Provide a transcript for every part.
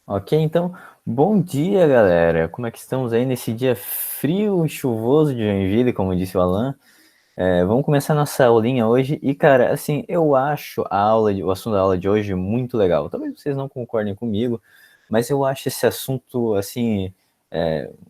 Ok, então, bom dia, galera. Como é que estamos aí nesse dia frio e chuvoso de Joinville, como disse o Alan? Vamos começar nossa aulinha hoje. E, cara, assim, eu acho o assunto da aula de hoje muito legal. Talvez vocês não concordem comigo, mas eu acho esse assunto, assim,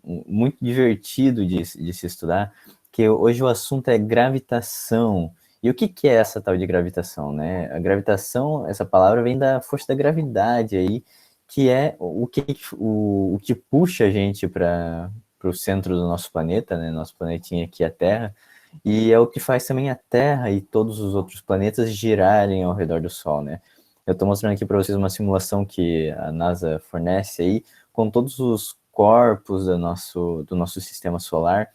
muito divertido de se estudar, que hoje o assunto é gravitação. E o que que é essa tal de gravitação, né? A gravitação, essa palavra vem da força da gravidade aí, que é o que puxa a gente para o centro do nosso planeta, né? Nosso planetinha aqui, a Terra, e é o que faz também a Terra e todos os outros planetas girarem ao redor do Sol, né? Eu estou mostrando aqui para vocês uma simulação que a NASA fornece aí, com todos os corpos do nosso sistema solar,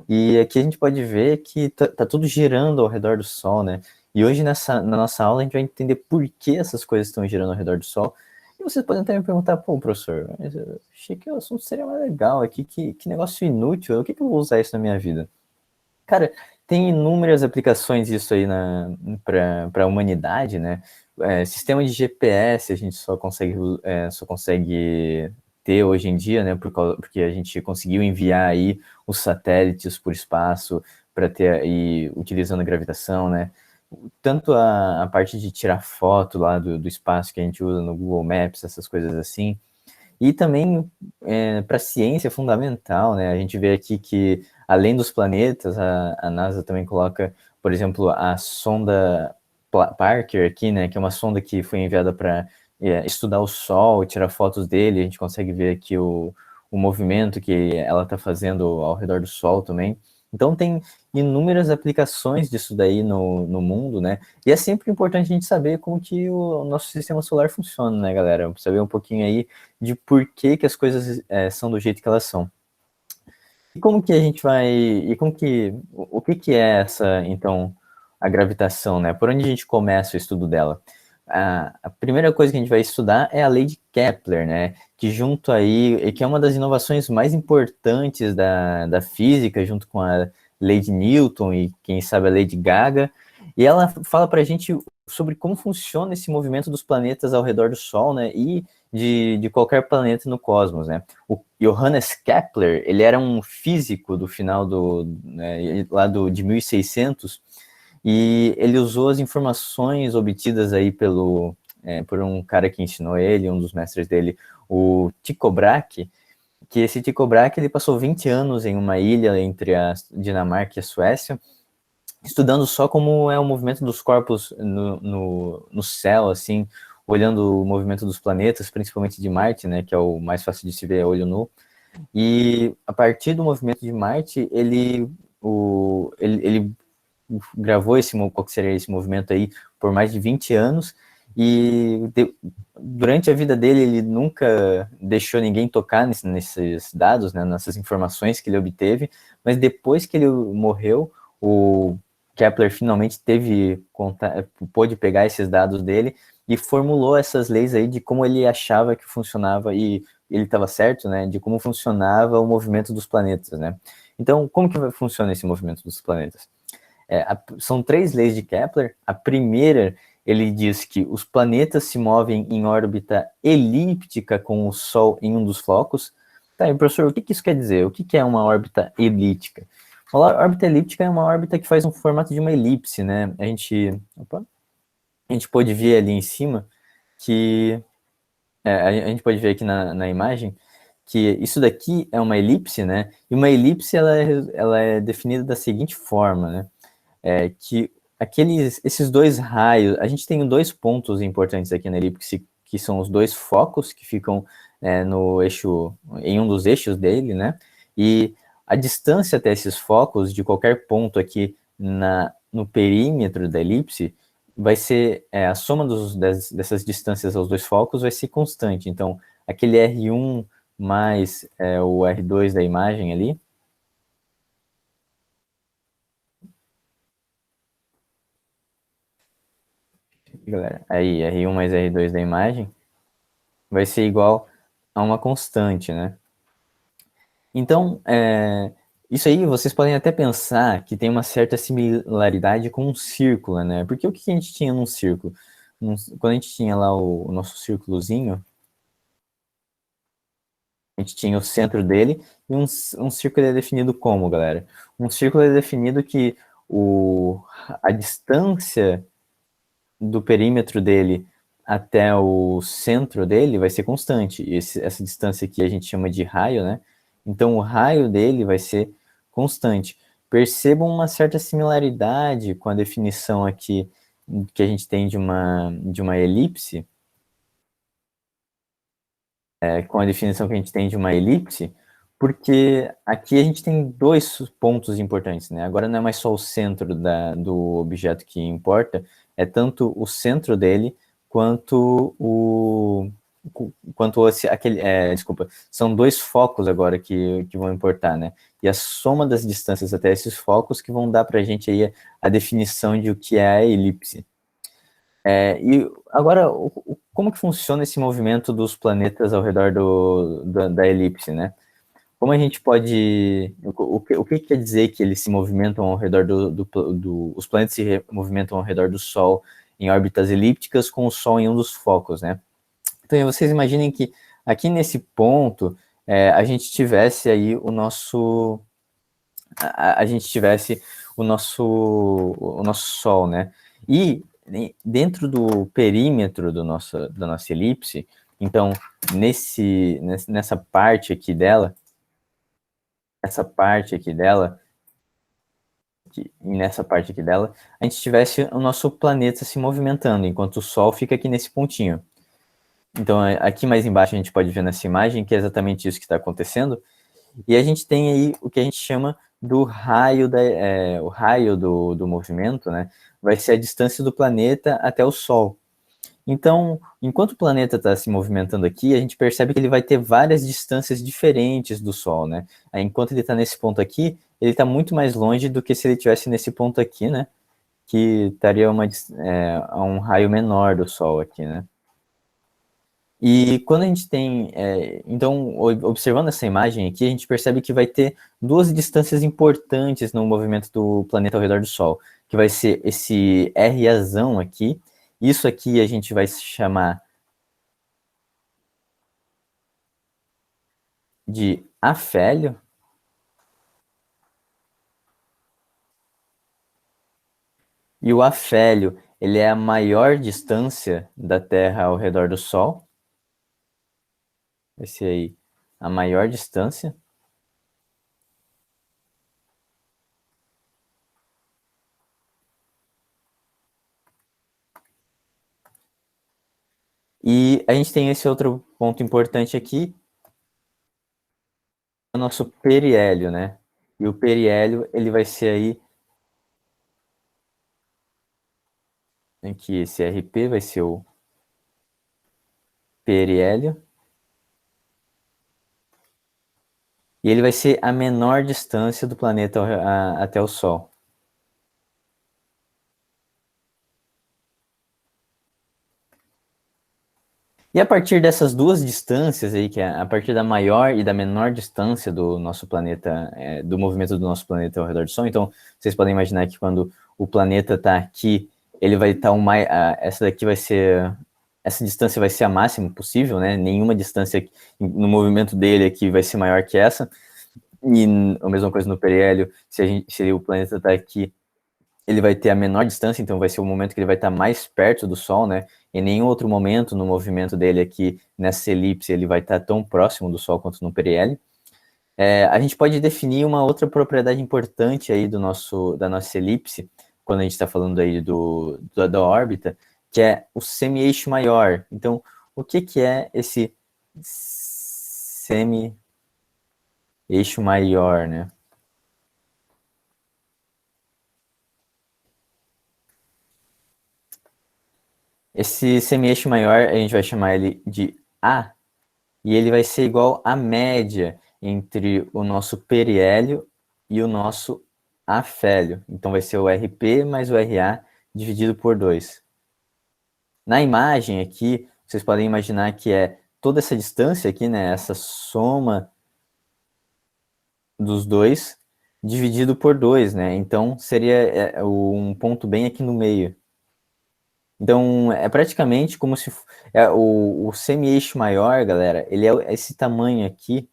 e aqui a gente pode ver que tá tudo girando ao redor do Sol, né? E hoje na nossa aula a gente vai entender por que essas coisas estão girando ao redor do Sol. E vocês podem até me perguntar, pô, professor, mas eu achei que o assunto seria mais legal aqui, que negócio inútil, o que que eu vou usar isso na minha vida? Cara, tem inúmeras aplicações disso aí para a humanidade, né? Sistema de GPS a gente só consegue ter hoje em dia, né? Porque a gente conseguiu enviar aí os satélites por espaço para ter aí, utilizando a gravitação, né? Tanto a parte de tirar foto lá do espaço que a gente usa no Google Maps, essas coisas assim, e também para a ciência é fundamental, né? A gente vê aqui que, além dos planetas, a NASA também coloca, por exemplo, a sonda Parker aqui, né? Que é uma sonda que foi enviada para estudar o Sol, tirar fotos dele. A gente consegue ver aqui o movimento que ela está fazendo ao redor do Sol também. Então tem inúmeras aplicações disso daí no mundo, né? E é sempre importante a gente saber como que o nosso sistema solar funciona, né, galera? Saber um pouquinho aí de por que, que as coisas são do jeito que elas são. E como que a gente vai. E como que. O que, que é essa, então, a gravitação, né? Por onde a gente começa o estudo dela? A primeira coisa que a gente vai estudar é a lei de Kepler, né? Que junto aí, que é uma das inovações mais importantes da física, junto com a lei de Newton e, quem sabe, a lei de Gaga. E ela fala para a gente sobre como funciona esse movimento dos planetas ao redor do Sol, né? E de qualquer planeta no cosmos, né? O Johannes Kepler, ele era um físico do final de 1600, e ele usou as informações obtidas aí por um cara que ensinou ele, um dos mestres dele, o Tycho Brahe, que esse Tycho Brahe ele passou 20 anos em uma ilha entre a Dinamarca e a Suécia, estudando só como é o movimento dos corpos no céu, assim, olhando o movimento dos planetas, principalmente de Marte, né, que é o mais fácil de se ver a olho nu. E a partir do movimento de Marte, ele gravou qual que seria esse movimento aí por mais de 20 anos, e durante a vida dele ele nunca deixou ninguém tocar nesses dados, né, nessas informações que ele obteve, mas depois que ele morreu, o Kepler finalmente pôde pegar esses dados dele e formulou essas leis aí de como ele achava que funcionava, e ele estava certo, né, de como funcionava o movimento dos planetas, né. Então, como que funciona esse movimento dos planetas? São três leis de Kepler. A primeira, ele diz que os planetas se movem em órbita elíptica com o Sol em um dos flocos. Tá, e professor, o que que isso quer dizer? O que que é uma órbita elíptica? A órbita elíptica é uma órbita que faz um formato de uma elipse, né? A gente pode ver ali em cima que a gente pode ver aqui na imagem que isso daqui é uma elipse, né? E uma elipse ela é definida da seguinte forma, né? Que esses dois raios, a gente tem dois pontos importantes aqui na elipse, que são os dois focos que ficam no eixo, em um dos eixos dele, né? E a distância até esses focos, de qualquer ponto aqui no perímetro da elipse, vai ser a soma dessas distâncias aos dois focos vai ser constante. Então, aquele R1 mais o R2 da imagem ali, galera, aí R1 mais R2 da imagem vai ser igual a uma constante, né? Então, isso aí vocês podem até pensar que tem uma certa similaridade com um círculo, né? Porque o que a gente tinha num círculo? Quando a gente tinha lá o nosso círculozinho, a gente tinha o centro dele e um círculo é definido como, galera? Um círculo é definido que o, a distância do perímetro dele até o centro dele vai ser constante. Essa distância aqui a gente chama de raio, né? Então o raio dele vai ser constante. Percebam uma certa similaridade com a definição aqui que a gente tem de uma elipse, com a definição que a gente tem de uma elipse, porque aqui a gente tem dois pontos importantes, né? Agora não é mais só o centro do objeto que importa, é tanto o centro dele quanto desculpa, são dois focos agora que vão importar, né? E a soma das distâncias até esses focos que vão dar para a gente aí a definição de o que é a elipse. E agora, como que funciona esse movimento dos planetas ao redor da elipse, né? Como a gente pode... O que quer dizer que eles se movimentam ao redor os planetas se movimentam ao redor do Sol em órbitas elípticas com o Sol em um dos focos, né? Então, vocês imaginem que aqui nesse ponto, a gente tivesse aí a gente tivesse o nosso Sol, né? E dentro do perímetro da nossa elipse, então, nessa parte aqui dela, essa parte aqui dela, e nessa parte aqui dela, a gente tivesse o nosso planeta se movimentando, enquanto o Sol fica aqui nesse pontinho. Então, aqui mais embaixo a gente pode ver nessa imagem que é exatamente isso que está acontecendo. E a gente tem aí o que a gente chama do raio, o raio do movimento, né? Vai ser a distância do planeta até o Sol. Então, enquanto o planeta está se movimentando aqui, a gente percebe que ele vai ter várias distâncias diferentes do Sol, né? Aí, enquanto ele está nesse ponto aqui, ele está muito mais longe do que se ele estivesse nesse ponto aqui, né? Que estaria a um raio menor do Sol aqui, né? E quando a gente tem, então, observando essa imagem aqui, a gente percebe que vai ter duas distâncias importantes no movimento do planeta ao redor do Sol, que vai ser esse RAzão aqui, isso aqui a gente vai chamar de afélio, e o afélio, ele é a maior distância da Terra ao redor do Sol, vai ser aí a maior distância, e a gente tem esse outro ponto importante aqui, o nosso periélio, né? E o periélio, ele vai ser aí, aqui esse RP vai ser o periélio, e ele vai ser a menor distância do planeta até o Sol. E a partir dessas duas distâncias aí, que é a partir da maior e da menor distância do nosso planeta, do movimento do nosso planeta ao redor do Sol, então vocês podem imaginar que quando o planeta está aqui, ele vai estar essa daqui vai ser, essa distância vai ser a máxima possível, né? Nenhuma distância no movimento dele aqui vai ser maior que essa. E a mesma coisa no periélio, se o planeta está aqui, ele vai ter a menor distância, então vai ser o momento que ele vai estar mais perto do Sol, né? Em nenhum outro momento no movimento dele aqui, nessa elipse, ele vai estar tão próximo do Sol quanto no periélio. A gente pode definir uma outra propriedade importante aí da nossa elipse, quando a gente está falando aí da órbita, que é o semi-eixo maior. Então, o que é esse semi-eixo maior, né? Esse semi-eixo maior, a gente vai chamar ele de A, e ele vai ser igual à média entre o nosso periélio e o nosso afélio. Então vai ser o RP mais o RA dividido por 2. Na imagem aqui, vocês podem imaginar que é toda essa distância aqui, né, essa soma dos dois dividido por 2, né? Então seria um ponto bem aqui no meio. Então é praticamente como se o semi-eixo maior, galera, ele é esse tamanho aqui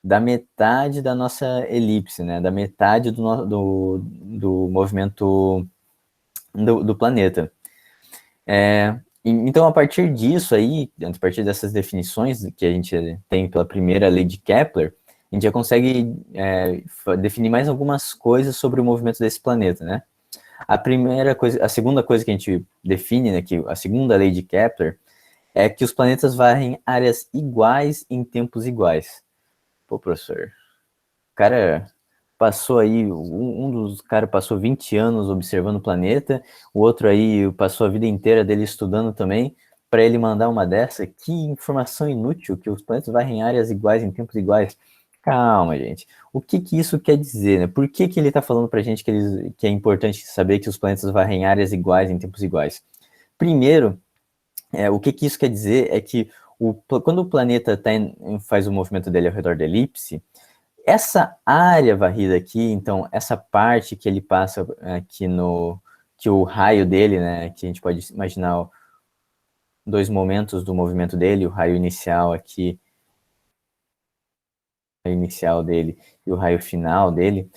da metade da nossa elipse, né? Da metade do movimento do planeta. Então, a partir disso aí, a partir dessas definições que a gente tem pela primeira lei de Kepler, a gente já consegue definir mais algumas coisas sobre o movimento desse planeta, né? A primeira coisa, a segunda coisa que a gente define, né, que a segunda lei de Kepler, é que os planetas varrem áreas iguais em tempos iguais. Pô, professor, o cara passou aí, um dos caras passou 20 anos observando o planeta, o outro aí passou a vida inteira dele estudando também, para ele mandar uma dessa, que informação inútil, que os planetas varrem áreas iguais em tempos iguais. Calma, gente. O que que isso quer dizer, né? Por que que ele está falando para a gente que é importante saber que os planetas varrem áreas iguais em tempos iguais? Primeiro, o que que isso quer dizer é que quando o planeta faz o movimento dele ao redor da elipse, essa área varrida aqui, então, essa parte que ele passa aqui que o raio dele, né, que a gente pode imaginar dois momentos do movimento dele, o raio inicial aqui, o raio inicial dele e o raio final dele,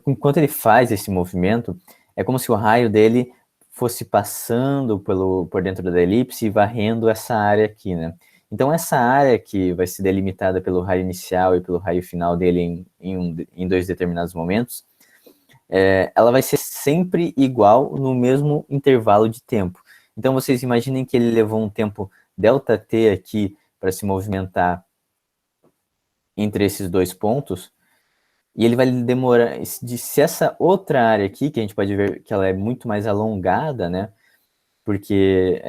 enquanto ele faz esse movimento, é como se o raio dele fosse passando por dentro da elipse e varrendo essa área aqui, né? Então, essa área que vai ser delimitada pelo raio inicial e pelo raio final dele em dois determinados momentos, ela vai ser sempre igual no mesmo intervalo de tempo. Então, vocês imaginem que ele levou um tempo ΔT aqui para se movimentar entre esses dois pontos, e ele vai demorar, se essa outra área aqui, que a gente pode ver que ela é muito mais alongada, né? Porque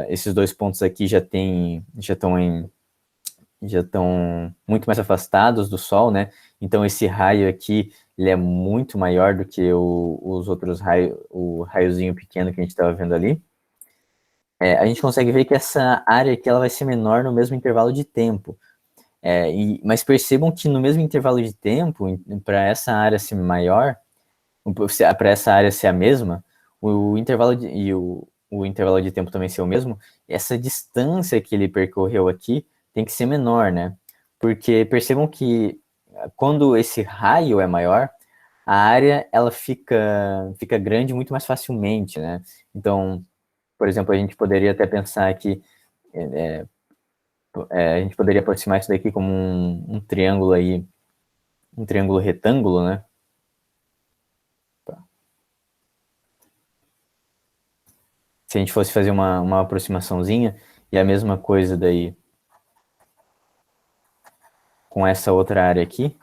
esses dois pontos aqui já estão muito mais afastados do Sol, né? Então esse raio aqui ele é muito maior do que os outros raios, o raiozinho pequeno que a gente estava vendo ali. A gente consegue ver que essa área aqui ela vai ser menor no mesmo intervalo de tempo. Mas percebam que no mesmo intervalo de tempo, para essa área ser maior, para essa área ser a mesma, o intervalo o intervalo de tempo também ser o mesmo, essa distância que ele percorreu aqui tem que ser menor, né? Porque percebam que quando esse raio é maior, a área ela fica grande muito mais facilmente, né? Então, por exemplo, a gente poderia até pensar que a gente poderia aproximar isso daqui como um triângulo aí, um triângulo retângulo, né? Se a gente fosse fazer uma aproximaçãozinha, e a mesma coisa daí com essa outra área aqui,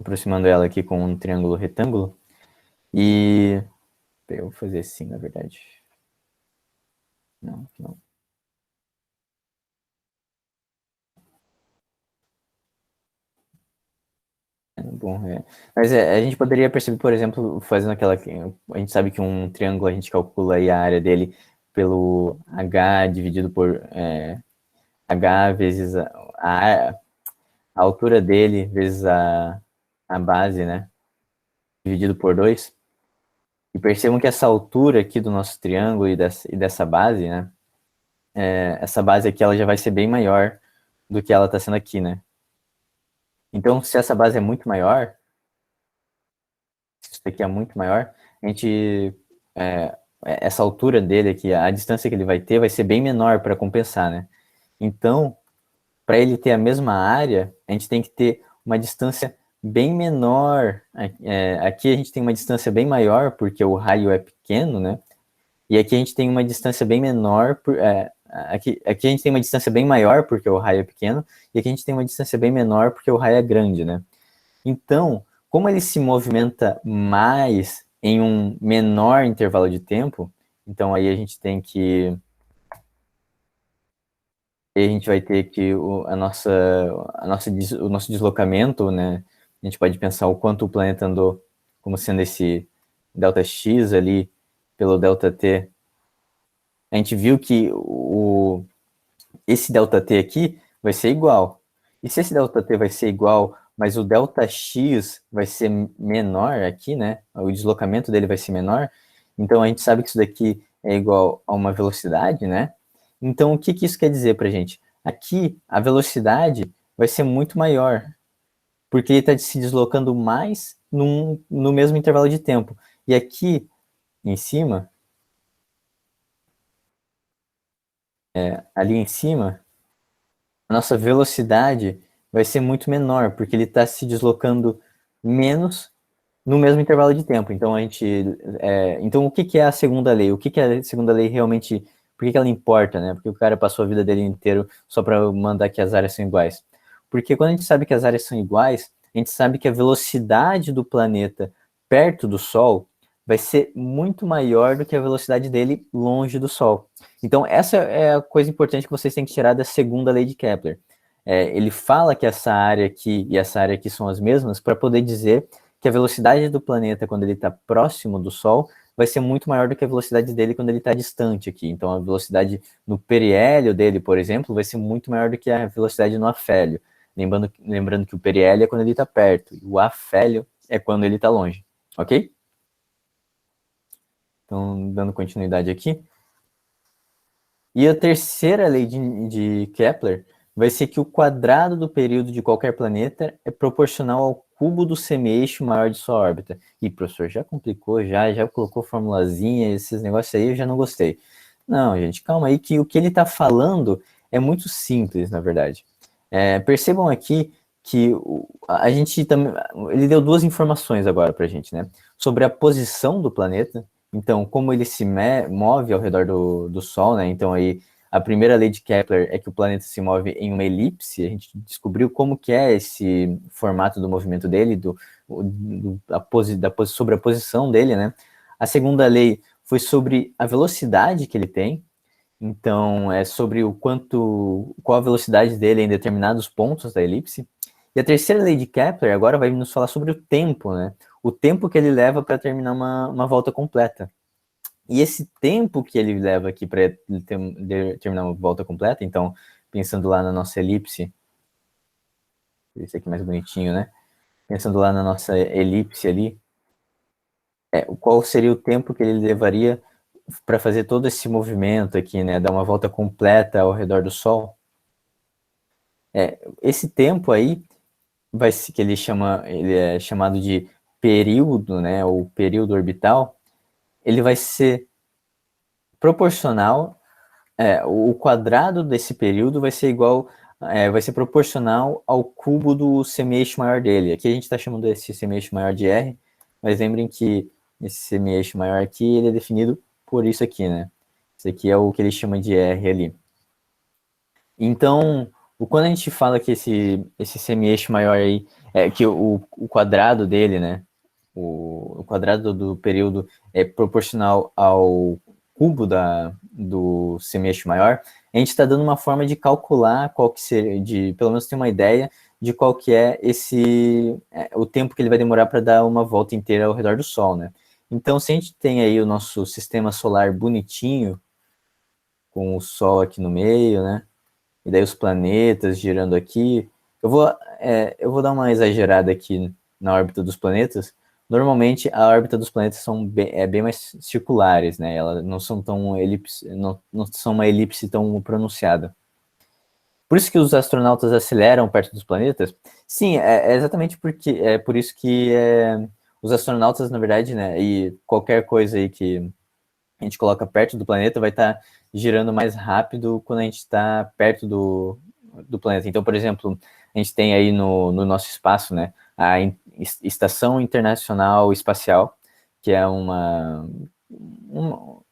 aproximando ela aqui com um triângulo retângulo, e eu vou fazer assim, na verdade. Não, não. Bom, Mas a gente poderia perceber, por exemplo, fazendo aquela. A gente sabe que um triângulo a gente calcula aí a área dele pelo H dividido por H vezes a altura dele vezes a base, né? Dividido por 2. E percebam que essa altura aqui do nosso triângulo e dessa base, né? Essa base aqui ela já vai ser bem maior do que ela está sendo aqui, né? Então, se essa base é muito maior, se isso aqui é muito maior, a gente essa altura dele aqui, a distância que ele vai ter vai ser bem menor para compensar, né? Então, para ele ter a mesma área, a gente tem que ter uma distância bem menor. Aqui a gente tem uma distância bem maior, porque o raio é pequeno, né? E aqui a gente tem uma distância bem menor, aqui a gente tem uma distância bem maior, porque o raio é pequeno, e aqui a gente tem uma distância bem menor, porque o raio é grande, né? Então, como ele se movimenta mais em um menor intervalo de tempo, então aí a gente vai ter que o nosso deslocamento, né? A gente pode pensar o quanto o planeta andou como sendo esse delta x ali pelo delta t. A gente viu que esse delta t aqui vai ser igual. E se esse ΔT vai ser igual, mas o ΔX vai ser menor aqui, né? O deslocamento dele vai ser menor, então a gente sabe que isso daqui é igual a uma velocidade, né? Então o que, que isso quer dizer para a gente? Aqui a velocidade vai ser muito maior, porque ele está se deslocando mais no mesmo intervalo de tempo. E aqui em cima, ali em cima, a nossa velocidade vai ser muito menor, porque ele está se deslocando menos no mesmo intervalo de tempo. Então a gente, então o que, que é a segunda lei? O que, que a segunda lei realmente? Por que, que ela importa, né? Porque o cara passou a vida dele inteiro só para mandar que as áreas são iguais. Porque quando a gente sabe que as áreas são iguais, a gente sabe que a velocidade do planeta perto do Sol vai ser muito maior do que a velocidade dele longe do Sol. Então, essa é a coisa importante que vocês têm que tirar da segunda lei de Kepler. Ele fala que essa área aqui e essa área aqui são as mesmas para poder dizer que a velocidade do planeta quando ele está próximo do Sol vai ser muito maior do que a velocidade dele quando ele está distante aqui. Então, a velocidade no periélio dele, por exemplo, vai ser muito maior do que a velocidade no afélio. Lembrando que o periélio é quando ele está perto, e o afélio é quando ele está longe. Ok? Então, dando continuidade aqui. E a terceira lei de Kepler vai ser que o quadrado do período de qualquer planeta é proporcional ao cubo do semi-eixo maior de sua órbita. E, professor, já complicou, já colocou formulazinha, esses negócios aí eu já não gostei. Não, gente, calma aí, que o que ele está falando é muito simples, na verdade. Percebam aqui que a gente também. Ele deu duas informações agora para a gente, né? Sobre a posição do planeta. Então, como ele se move ao redor do Sol, né? Então, aí, a primeira lei de Kepler é que o planeta se move em uma elipse. A gente descobriu como que é esse formato do movimento dele, sobre a posição dele, né? A segunda lei foi sobre a velocidade que ele tem. Então, é sobre qual a velocidade dele em determinados pontos da elipse. E a terceira lei de Kepler agora vai nos falar sobre o tempo, né? O tempo que ele leva para terminar uma volta completa. E esse tempo que ele leva aqui para terminar uma volta completa, então, pensando lá na nossa elipse, esse aqui mais bonitinho, né? Pensando lá na nossa elipse ali, qual seria o tempo que ele levaria para fazer todo esse movimento aqui, né? Dar uma volta completa ao redor do Sol? Esse tempo aí que ele é chamado de período, né, ou período orbital, ele vai ser proporcional, o quadrado desse período vai ser vai ser proporcional ao cubo do semi-eixo maior dele. Aqui a gente está chamando esse semi-eixo maior de R, mas lembrem que esse semi-eixo maior aqui, ele é definido por isso aqui, né? Isso aqui é o que ele chama de R ali. Então, quando a gente fala que esse semi-eixo maior aí, que o quadrado dele, né, o quadrado do período é proporcional ao cubo do semi-eixo maior, a gente está dando uma forma de calcular qual que seria, pelo menos ter uma ideia de qual que é o tempo que ele vai demorar para dar uma volta inteira ao redor do Sol, né? Então, se a gente tem aí o nosso sistema solar bonitinho, com o Sol aqui no meio, né? E daí os planetas girando aqui. Eu vou dar uma exagerada aqui na órbita dos planetas. Normalmente a órbita dos planetas bem mais circulares, né? Elas não são tão não são uma elipse tão pronunciada. Por isso que os astronautas aceleram perto dos planetas? Sim, é exatamente porque é por isso que os astronautas, na verdade, né? E qualquer coisa aí que a gente coloca perto do planeta vai estar girando mais rápido quando a gente está perto do planeta. Então, por exemplo, a gente tem aí no nosso espaço, né, a Estação Internacional Espacial, que é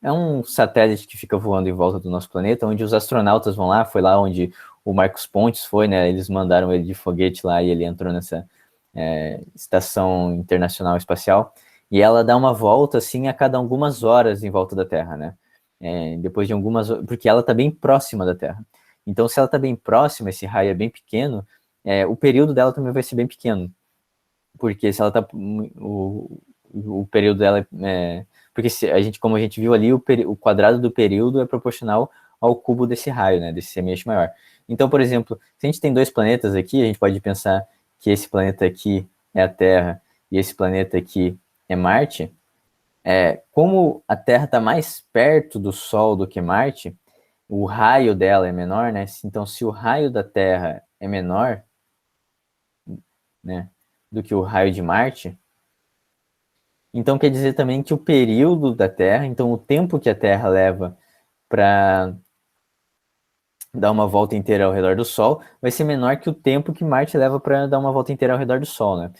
é um satélite que fica voando em volta do nosso planeta, onde os astronautas vão lá, foi lá onde o Marcos Pontes foi, né, eles mandaram ele de foguete lá e ele entrou nessa Estação Internacional Espacial, e ela dá uma volta, assim, a cada algumas horas em volta da Terra, né? Depois de porque ela está bem próxima da Terra. Então, se ela está bem próxima, esse raio é bem pequeno, o período dela também vai ser bem pequeno. Porque se ela está... O período dela porque como a gente viu ali, o quadrado do período é proporcional ao cubo desse raio, né, desse semi-eixo maior. Então, por exemplo, se a gente tem dois planetas aqui, a gente pode pensar que esse planeta aqui é a Terra e esse planeta aqui é Marte. Como a Terra está mais perto do Sol do que Marte, o raio dela é menor, né? Então, se o raio da Terra é menor, né, do que o raio de Marte, então quer dizer também que o período da Terra, então o tempo que a Terra leva para dar uma volta inteira ao redor do Sol, vai ser menor que o tempo que Marte leva para dar uma volta inteira ao redor do Sol, né?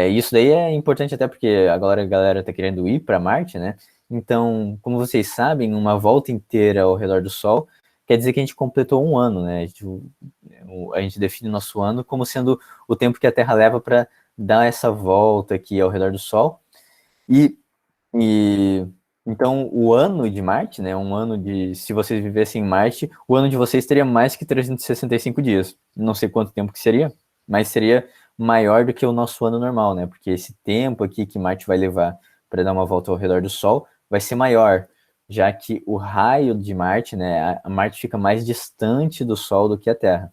Isso daí é importante até porque agora a galera está querendo ir para Marte, né? Então, como vocês sabem, uma volta inteira ao redor do Sol quer dizer que a gente completou um ano, né? A gente define o nosso ano como sendo o tempo que a Terra leva para dar essa volta aqui ao redor do Sol. E e então o ano de Marte, né? Um ano de. Se vocês vivessem em Marte, o ano de vocês teria mais que 365 dias. Não sei quanto tempo que seria, mas seria maior do que o nosso ano normal, né? Porque esse tempo aqui que Marte vai levar para dar uma volta ao redor do Sol vai ser maior, já que o raio de Marte, né? A Marte fica mais distante do Sol do que a Terra.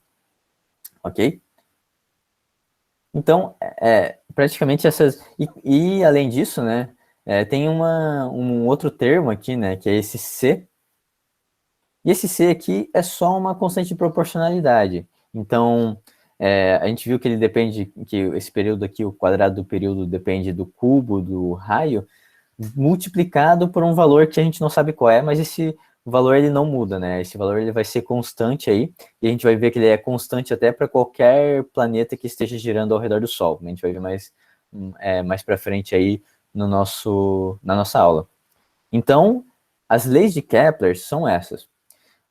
Ok? Então, praticamente essas. E além disso, né? Tem um outro termo aqui, né? Que é esse C. E esse C aqui é só uma constante de proporcionalidade. Então, a gente viu que ele depende, que esse período aqui, o quadrado do período depende do cubo do raio, multiplicado por um valor que a gente não sabe qual é, mas esse valor ele não muda, né? Esse valor ele vai ser constante aí, e a gente vai ver que ele é constante até para qualquer planeta que esteja girando ao redor do Sol. A gente vai ver mais para frente aí na nossa aula. Então, as leis de Kepler são essas.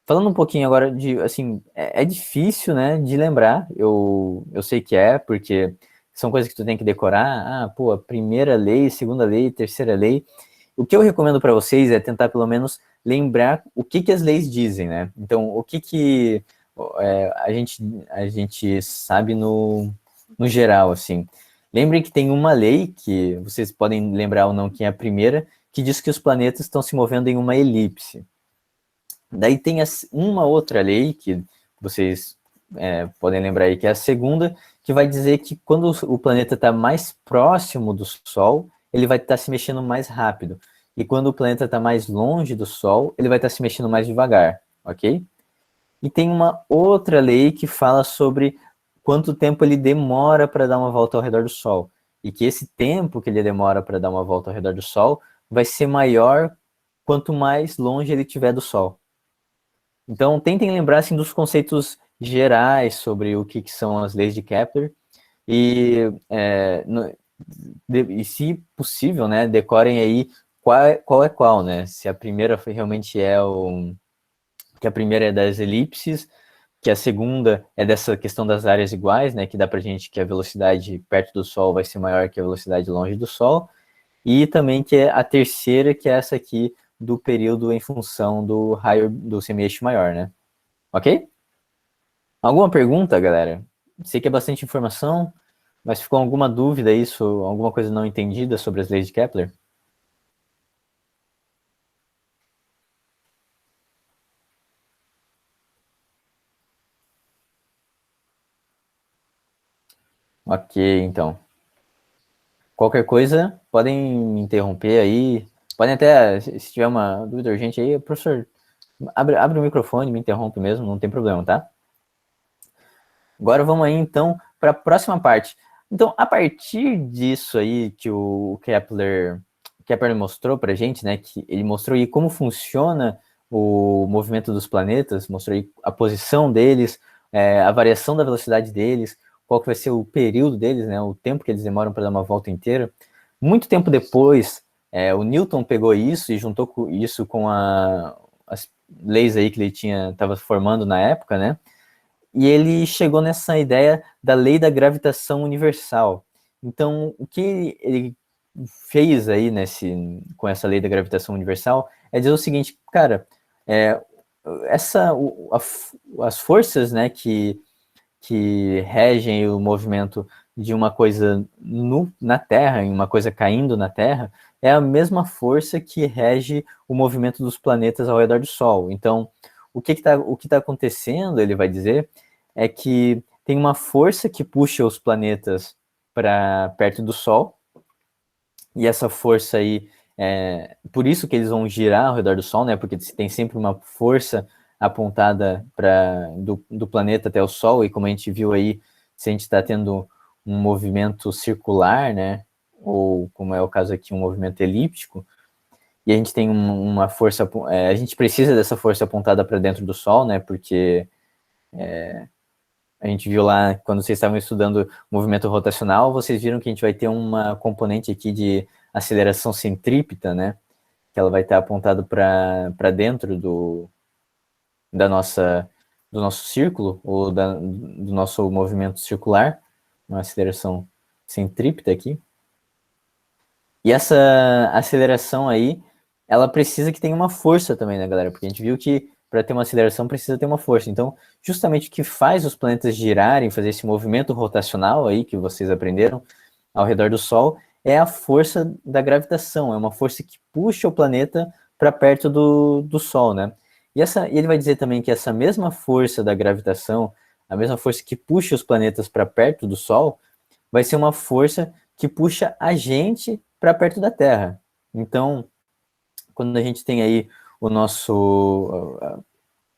Falando um pouquinho agora de, assim, é difícil, né, de lembrar, eu sei que porque são coisas que tu tem que decorar, a primeira lei, segunda lei, terceira lei. O que eu recomendo para vocês é tentar pelo menos lembrar o que as leis dizem, né? Então, o que a gente sabe no geral, assim. Lembrem que tem uma lei, que vocês podem lembrar ou não que é a primeira, que diz que os planetas estão se movendo em uma elipse. Daí tem uma outra lei que vocês podem lembrar aí, que é a segunda, que vai dizer que quando o planeta está mais próximo do Sol, ele vai estar se mexendo mais rápido. E quando o planeta está mais longe do Sol, ele vai estar se mexendo mais devagar, ok? E tem uma outra lei que fala sobre quanto tempo ele demora para dar uma volta ao redor do Sol. E que esse tempo que ele demora para dar uma volta ao redor do Sol vai ser maior quanto mais longe ele estiver do Sol. Então, tentem lembrar assim, dos conceitos gerais sobre o que são as leis de Kepler e, e se possível, né, decorem aí qual é qual, né? Se a primeira realmente que a primeira é das elipses, que a segunda é dessa questão das áreas iguais, né, que dá pra gente que a velocidade perto do Sol vai ser maior que a velocidade longe do Sol, e também que é a terceira, que é essa aqui do período em função do raio do semi-eixo maior, né? Ok? Alguma pergunta, galera? Sei que é bastante informação, mas ficou alguma dúvida isso, alguma coisa não entendida sobre as leis de Kepler? Ok, então. Qualquer coisa, podem me interromper aí. Podem até, se tiver uma dúvida urgente aí, professor, abre o microfone, me interrompe mesmo, não tem problema, tá? Agora vamos aí então para a próxima parte. Então, a partir disso aí que o Kepler mostrou para a gente, né, que ele mostrou aí como funciona o movimento dos planetas, mostrou aí a posição deles, a variação da velocidade deles, qual que vai ser o período deles, né, o tempo que eles demoram para dar uma volta inteira. Muito tempo depois, o Newton pegou isso e juntou isso com as leis aí que ele estava formando na época, né? E ele chegou nessa ideia da lei da gravitação universal. Então, o que ele fez aí com essa lei da gravitação universal é dizer o seguinte, cara, é, as forças, né, que regem o movimento de uma coisa na Terra, em uma coisa caindo na Terra, é a mesma força que rege o movimento dos planetas ao redor do Sol. Então, o que tá acontecendo, ele vai dizer, é que tem uma força que puxa os planetas para perto do Sol, e essa força aí, por isso que eles vão girar ao redor do Sol, né? Porque tem sempre uma força apontada do planeta até o Sol, e como a gente viu aí, se a gente está tendo um movimento circular, né? Ou como é o caso aqui, um movimento elíptico, e a gente tem uma força, a gente precisa dessa força apontada para dentro do Sol, né? Porque a gente viu lá, quando vocês estavam estudando movimento rotacional, vocês viram que a gente vai ter uma componente aqui de aceleração centrípeta, né? Que ela vai estar apontada para dentro da nossa, do nosso círculo, ou do nosso movimento circular, uma aceleração centrípeta aqui. E essa aceleração aí, ela precisa que tenha uma força também, né, galera? Porque a gente viu que para ter uma aceleração precisa ter uma força. Então, justamente o que faz os planetas girarem, fazer esse movimento rotacional aí que vocês aprenderam ao redor do Sol, é a força da gravitação. É uma força que puxa o planeta para perto do Sol, né? E ele vai dizer também que essa mesma força da gravitação, a mesma força que puxa os planetas para perto do Sol, vai ser uma força que puxa a gente para perto da Terra. Então, quando a gente tem aí o nosso.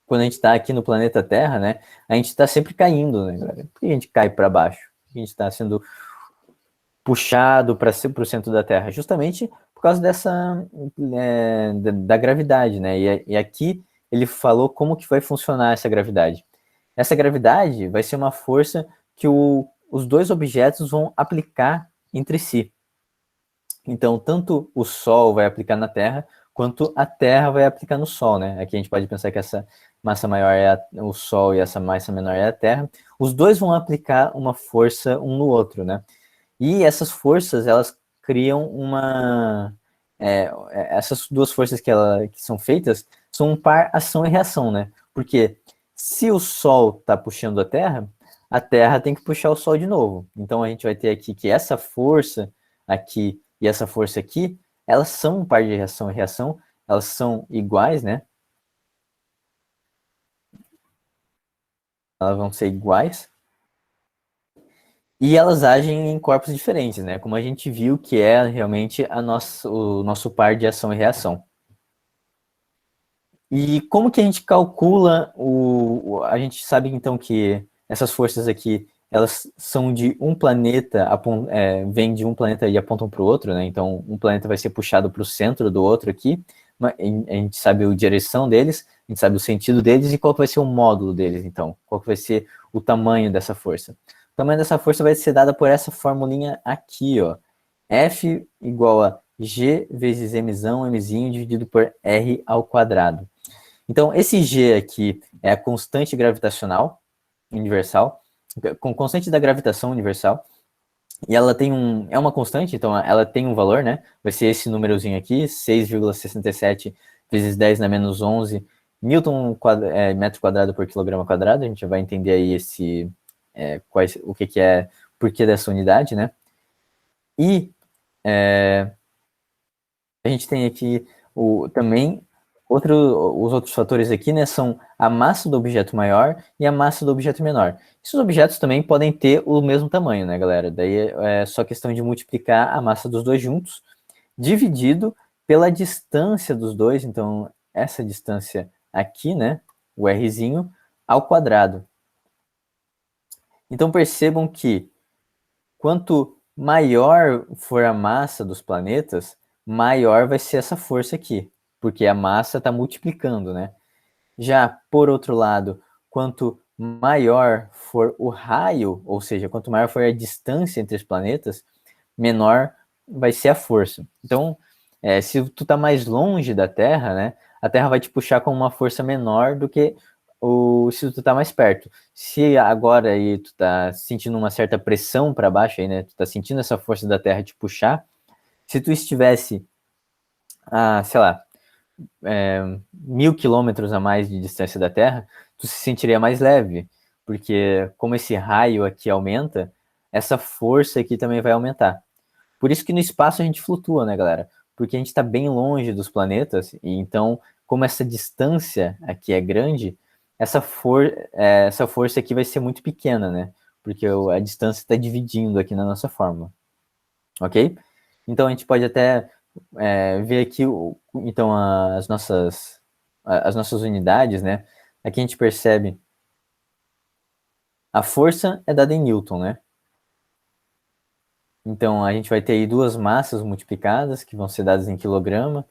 Quando a gente está aqui no planeta Terra, né? A gente está sempre caindo, né, galera? Por que a gente cai para baixo? A gente está sendo puxado para o centro da Terra? Justamente por causa da gravidade, né? E aqui ele falou como que vai funcionar essa gravidade. Essa gravidade vai ser uma força que os dois objetos vão aplicar entre si. Então, tanto o Sol vai aplicar na Terra, quanto a Terra vai aplicar no Sol, né? Aqui a gente pode pensar que essa massa maior é o Sol e essa massa menor é a Terra. Os dois vão aplicar uma força um no outro, né? E essas forças, elas criam essas duas forças que são feitas são um par ação e reação, né? Porque se o Sol está puxando a Terra tem que puxar o Sol de novo. Então a gente vai ter aqui que essa força aqui e essa força aqui, elas são um par de reação e reação, elas são iguais, né? Elas vão ser iguais. E elas agem em corpos diferentes, né? Como a gente viu que é realmente o nosso par de ação e reação. E como que a gente calcula a gente sabe então que essas forças aqui, elas são de um planeta, vêm de um planeta e apontam para o outro, né? Então, um planeta vai ser puxado para o centro do outro aqui, a gente sabe a direção deles, a gente sabe o sentido deles e qual vai ser o módulo deles, então. Qual que vai ser o tamanho dessa força. O tamanho dessa força vai ser dada por essa formulinha aqui, ó. F igual a G vezes Mzão, Mzinho, dividido por R ao quadrado. Então, esse G aqui é a constante gravitacional universal, com constante da gravitação universal, e ela é uma constante, então ela tem um valor, né? Vai ser esse númerozinho aqui, 6,67 vezes 10 na menos 11 metro quadrado por quilograma quadrado. A gente vai entender aí o que é, por que dessa unidade, né? E a gente tem aqui também os outros fatores aqui, né, são a massa do objeto maior e a massa do objeto menor. Esses objetos também podem ter o mesmo tamanho, né, galera? Daí é só questão de multiplicar a massa dos dois juntos, dividido pela distância dos dois. Então, essa distância aqui, né, o Rzinho, ao quadrado. Então, percebam que quanto maior for a massa dos planetas, maior vai ser essa força aqui, porque a massa está multiplicando, né? Já, por outro lado, quanto maior for o raio, ou seja, quanto maior for a distância entre os planetas, menor vai ser a força. Então, se tu tá mais longe da Terra, né, a Terra vai te puxar com uma força menor do que se tu tá mais perto. Se agora aí tu tá sentindo uma certa pressão para baixo aí, né, tu tá sentindo essa força da Terra te puxar, se tu estivesse sei lá, 1.000 quilômetros a mais de distância da Terra, tu se sentiria mais leve, porque como esse raio aqui aumenta, essa força aqui também vai aumentar. Por isso que no espaço a gente flutua, né, galera? Porque a gente está bem longe dos planetas, e então, como essa distância aqui é grande, essa força aqui vai ser muito pequena, né? Porque a distância está dividindo aqui na nossa fórmula, ok? Então a gente pode até ver aqui, então, as nossas unidades, né? Aqui a gente percebe a força é dada em Newton, né? Então a gente vai ter aí duas massas multiplicadas, que vão ser dadas em quilograma,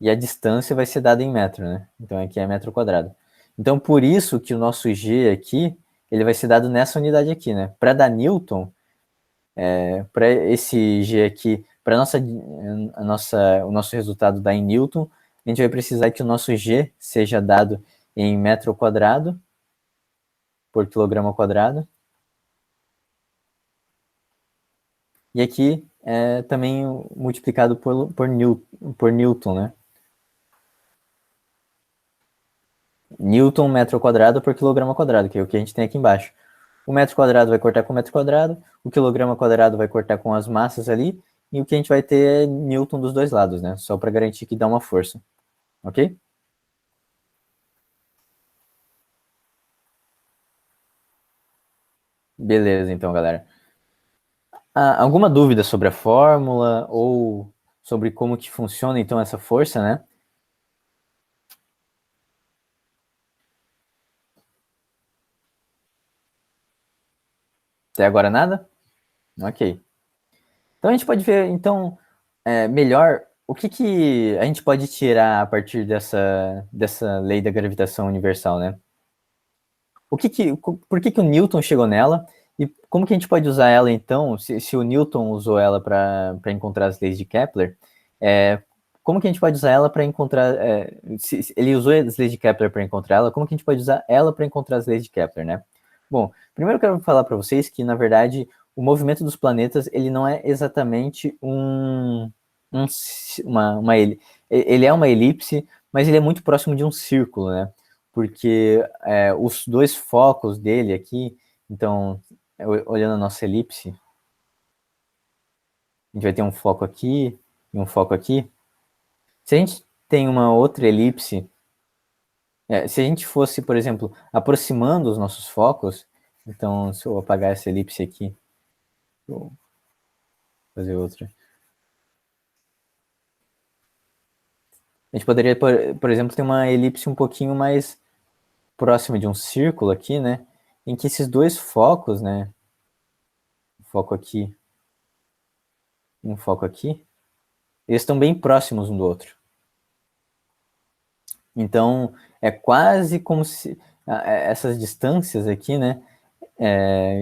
e a distância vai ser dada em metro, né? Então aqui é metro quadrado. Então por isso que o nosso G aqui, ele vai ser dado nessa unidade aqui, né? Para dar Newton, para esse G aqui, para o nosso resultado dar em Newton, a gente vai precisar que o nosso G seja dado em metro quadrado por quilograma quadrado. E aqui é também multiplicado por Newton, né? Newton metro quadrado por quilograma quadrado, que é o que a gente tem aqui embaixo. O metro quadrado vai cortar com o metro quadrado, o quilograma quadrado vai cortar com as massas ali, e o que a gente vai ter é Newton dos dois lados, né? Só para garantir que dá uma força, ok? Beleza, então, galera. Alguma dúvida sobre a fórmula ou sobre como que funciona, então, essa força, né? Até agora nada? Ok. Então a gente pode ver, então, melhor o que a gente pode tirar a partir dessa lei da gravitação universal, né? Por que o Newton chegou nela e como que a gente pode usar ela, então, se o Newton usou ela para encontrar as leis de Kepler, como que a gente pode usar ela para encontrar, se ele usou as leis de Kepler para encontrar ela, como que a gente pode usar ela para encontrar as leis de Kepler, né? Bom, primeiro eu quero falar para vocês que, na verdade, o movimento dos planetas, ele não é exatamente um ele é uma elipse, mas ele é muito próximo de um círculo, né? Porque os dois focos dele aqui, então, olhando a nossa elipse, a gente vai ter um foco aqui e um foco aqui. Se a gente tem uma outra elipse, se a gente fosse, por exemplo, aproximando os nossos focos, então, se eu apagar essa elipse aqui, vou fazer outra. A gente poderia, por exemplo, ter uma elipse um pouquinho mais próxima de um círculo aqui, né? Em que esses dois focos, né? Um foco aqui e um foco aqui, eles estão bem próximos um do outro. Então, é quase como se essas distâncias aqui, né?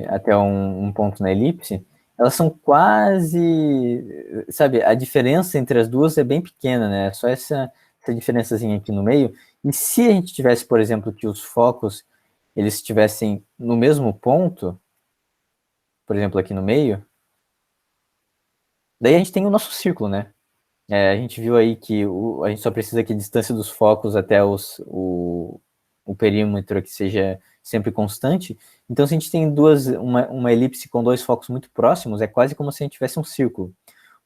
Até um ponto na elipse, elas são quase, sabe, a diferença entre as duas é bem pequena, né? Só essa diferençazinha aqui no meio. E se a gente tivesse, por exemplo, que os focos eles estivessem no mesmo ponto, por exemplo, aqui no meio, daí a gente tem o nosso círculo, né? A gente viu aí que a gente só precisa que a distância dos focos até o perímetro que seja sempre constante. Então, se a gente tem uma elipse com dois focos muito próximos, é quase como se a gente tivesse um círculo.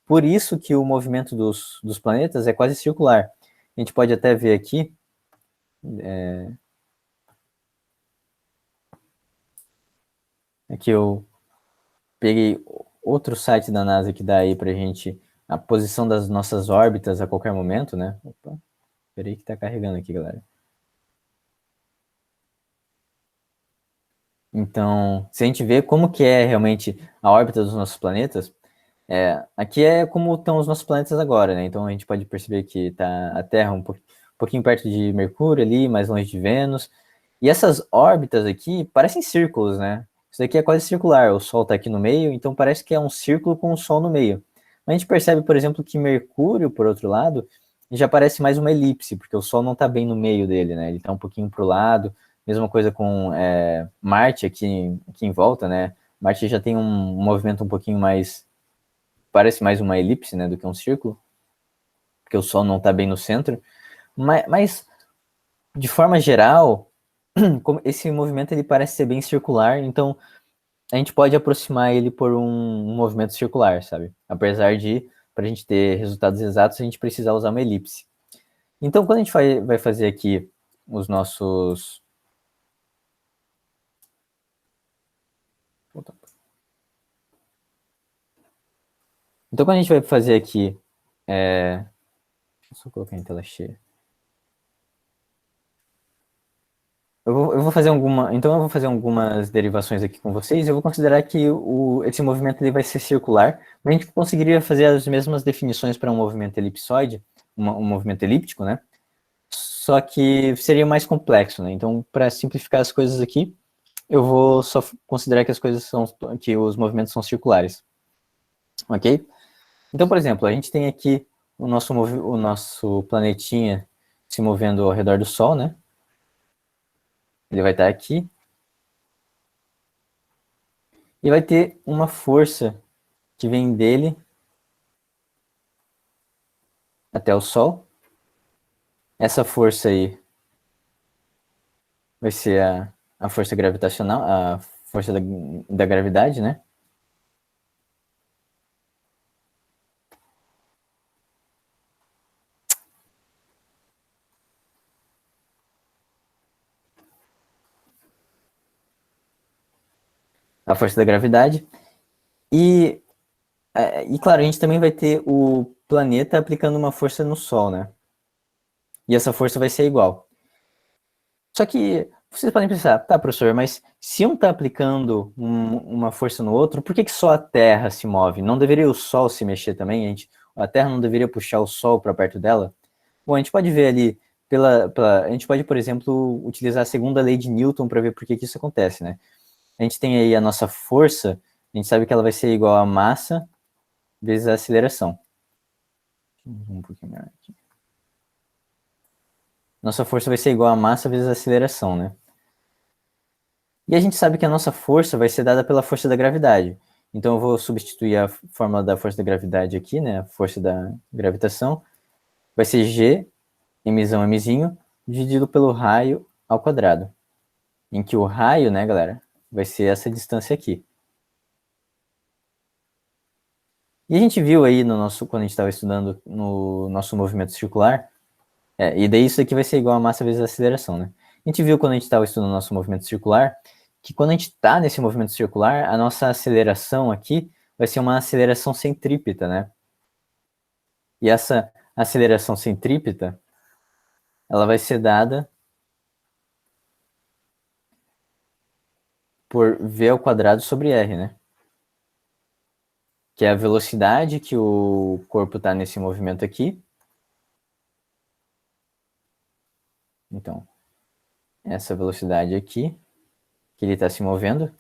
Por isso que o movimento dos planetas é quase circular. A gente pode até ver aqui. Aqui eu peguei outro site da NASA que dá aí pra gente a posição das nossas órbitas a qualquer momento, né? Opa, peraí que tá carregando aqui, galera. Então, se a gente vê como que é realmente a órbita dos nossos planetas, aqui é como estão os nossos planetas agora, né? Então a gente pode perceber que tá a Terra um pouquinho perto de Mercúrio ali, mais longe de Vênus. E essas órbitas aqui parecem círculos, né? Isso daqui é quase circular, o Sol está aqui no meio, então parece que é um círculo com o Sol no meio. Mas a gente percebe, por exemplo, que Mercúrio, por outro lado, já parece mais uma elipse, porque o Sol não está bem no meio dele, né? Ele está um pouquinho para o lado. Mesma coisa com Marte aqui em volta, né? Marte já tem um movimento um pouquinho mais, parece mais uma elipse, né, do que um círculo, porque o Sol não está bem no centro. Mas de forma geral, esse movimento ele parece ser bem circular, então a gente pode aproximar ele por um movimento circular, sabe? Apesar de, para a gente ter resultados exatos, a gente precisar usar uma elipse. Então, quando a gente vai fazer aqui os nossos... Então, quando a gente vai fazer aqui... Deixa eu só colocar em tela cheia. Eu vou fazer então eu vou fazer algumas derivações aqui com vocês. Eu vou considerar que esse movimento ele vai ser circular. A gente conseguiria fazer as mesmas definições para um movimento elipsoide, um movimento elíptico, né? Só que seria mais complexo, né? Então, para simplificar as coisas aqui, eu vou só considerar que que os movimentos são circulares, ok? Então, por exemplo, a gente tem aqui o nosso planetinha se movendo ao redor do Sol, né? Ele vai estar aqui e vai ter uma força que vem dele até o Sol. Essa força aí vai ser a força gravitacional, a força da gravidade, né? A força da gravidade. E claro, a gente também vai ter o planeta aplicando uma força no Sol, né? E essa força vai ser igual. Só que vocês podem pensar, tá, professor, mas se um está aplicando uma força no outro, por que só a Terra se move? Não deveria o Sol se mexer também? A Terra não deveria puxar o Sol para perto dela? Bom, a gente pode ver ali, a gente pode, por exemplo, utilizar a segunda lei de Newton para ver por que isso acontece, né? A gente tem aí a nossa força, a gente sabe que ela vai ser igual a massa vezes a aceleração. Um pouquinho melhor aqui. Nossa força vai ser igual a massa vezes a aceleração, né? E a gente sabe que a nossa força vai ser dada pela força da gravidade. Então eu vou substituir a fórmula da força da gravidade aqui, né? A força da gravitação. Vai ser G, mzão, mzinho, dividido pelo raio ao quadrado. Em que o raio, né, galera, vai ser essa distância aqui. E a gente viu aí quando a gente estava estudando no nosso movimento circular, e daí isso aqui vai ser igual a massa vezes a aceleração, né? A gente viu quando a gente estava estudando o nosso movimento circular, que quando a gente está nesse movimento circular, a nossa aceleração aqui vai ser uma aceleração centrípeta, né? E essa aceleração centrípeta, ela vai ser dada por v ao quadrado sobre r, né? Que é a velocidade que o corpo está nesse movimento aqui. Então, essa velocidade aqui, que ele está se movendo.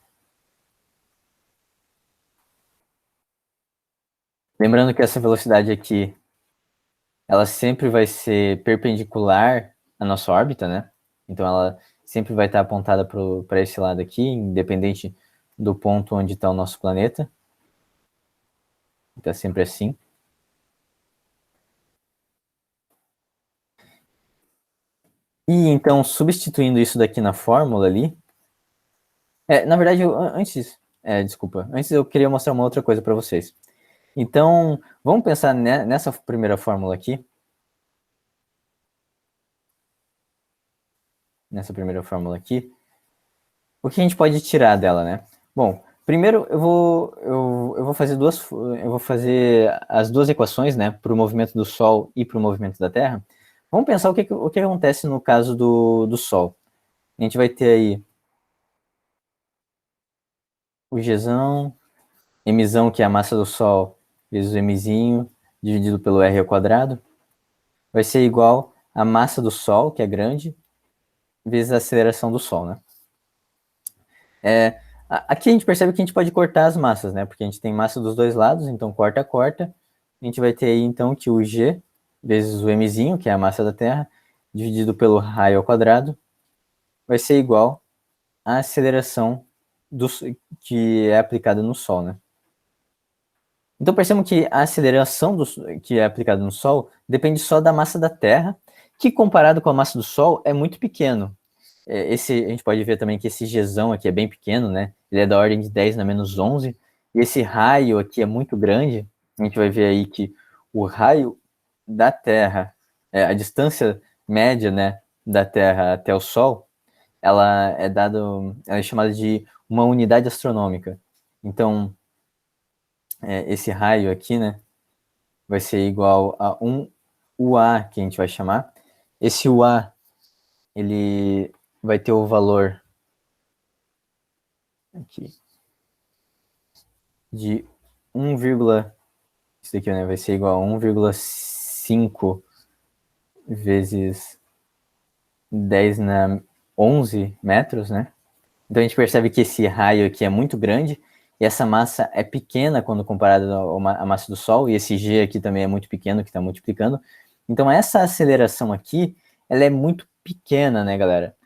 Lembrando que essa velocidade aqui, ela sempre vai ser perpendicular à nossa órbita, né? Então ela sempre vai estar apontada para esse lado aqui, independente do ponto onde está o nosso planeta. Está sempre assim. E então, substituindo isso daqui na fórmula ali... na verdade, antes eu queria mostrar uma outra coisa para vocês. Então, vamos pensar nessa primeira fórmula aqui. Nessa primeira fórmula aqui. O que a gente pode tirar dela, né? Bom, primeiro eu vou fazer as duas equações, né, para o movimento do Sol e para o movimento da Terra. Vamos pensar o que acontece no caso do Sol. A gente vai ter aí o Gzão, Mzão, que é a massa do Sol, vezes o Mzinho, dividido pelo R ao quadrado, vai ser igual a massa do Sol, que é grande, vezes a aceleração do Sol, né? Aqui a gente percebe que a gente pode cortar as massas, né? Porque a gente tem massa dos dois lados, então corta, corta. A gente vai ter aí, então, que o G vezes o Mzinho, que é a massa da Terra, dividido pelo raio ao quadrado, vai ser igual à aceleração que é aplicada no Sol, né? Então percebam que a aceleração que é aplicada no Sol depende só da massa da Terra, que comparado com a massa do Sol é muito pequeno. A gente pode ver também que esse Gzão aqui é bem pequeno, né? Ele é da ordem de 10 na menos 11. E esse raio aqui é muito grande. A gente vai ver aí que o raio da Terra a distância média, né, da Terra até o Sol, ela é chamada de uma unidade astronômica. Então, esse raio aqui, né, vai ser igual a 1 UA, que a gente vai chamar. Esse UA, ele vai ter o valor aqui de 1, isso daqui, né, vai ser igual a 1,5 vezes 10 na 11 metros, né? Então a gente percebe que esse raio aqui é muito grande e essa massa é pequena quando comparada à massa do Sol, e esse G aqui também é muito pequeno, que está multiplicando. Então essa aceleração aqui, ela é muito pequena, né, galera?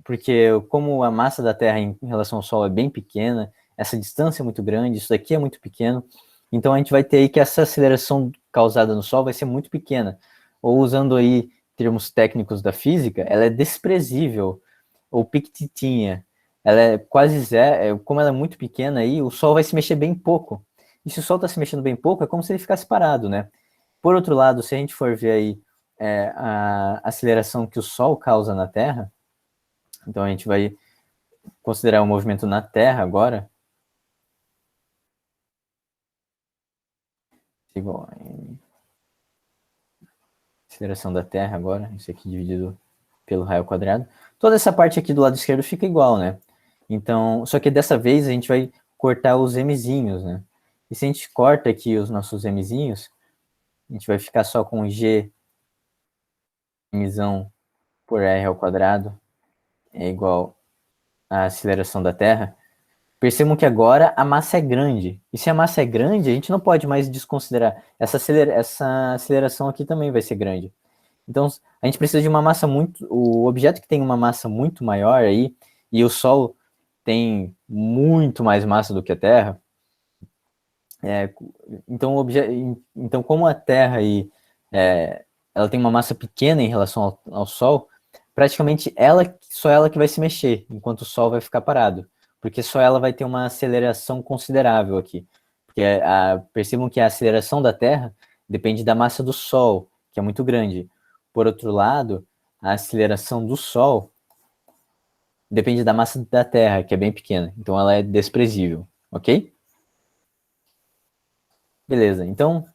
Porque como a massa da Terra em relação ao Sol é bem pequena, essa distância é muito grande, isso daqui é muito pequeno, então a gente vai ter aí que essa aceleração causada no Sol vai ser muito pequena. Ou usando aí termos técnicos da física, ela é desprezível, ou pequititinha. Ela é quase zero, como ela é muito pequena aí, o Sol vai se mexer bem pouco. E se o Sol está se mexendo bem pouco, é como se ele ficasse parado, né? Por outro lado, se a gente for ver aí a aceleração que o Sol causa na Terra, então a gente vai considerar o movimento na Terra agora, igual a aceleração da Terra agora, isso aqui dividido pelo raio quadrado. Toda essa parte aqui do lado esquerdo fica igual, né? Então, só que dessa vez a gente vai cortar os mzinhos, né? E se a gente corta aqui os nossos mzinhos, a gente vai ficar só com g mzão por r ao quadrado é igual à aceleração da Terra. Percebam que agora a massa é grande. E se a massa é grande, a gente não pode mais desconsiderar. Essa aceleração aqui também vai ser grande. Então, a gente precisa de uma massa muito. O objeto que tem uma massa muito maior aí, e o Sol tem muito mais massa do que a Terra. Então, como a Terra aí, ela tem uma massa pequena em relação ao Sol, praticamente só ela que vai se mexer, enquanto o Sol vai ficar parado. Porque só ela vai ter uma aceleração considerável aqui. Porque percebam que a aceleração da Terra depende da massa do Sol, que é muito grande. Por outro lado, a aceleração do Sol depende da massa da Terra, que é bem pequena. Então ela é desprezível, ok? Beleza, então,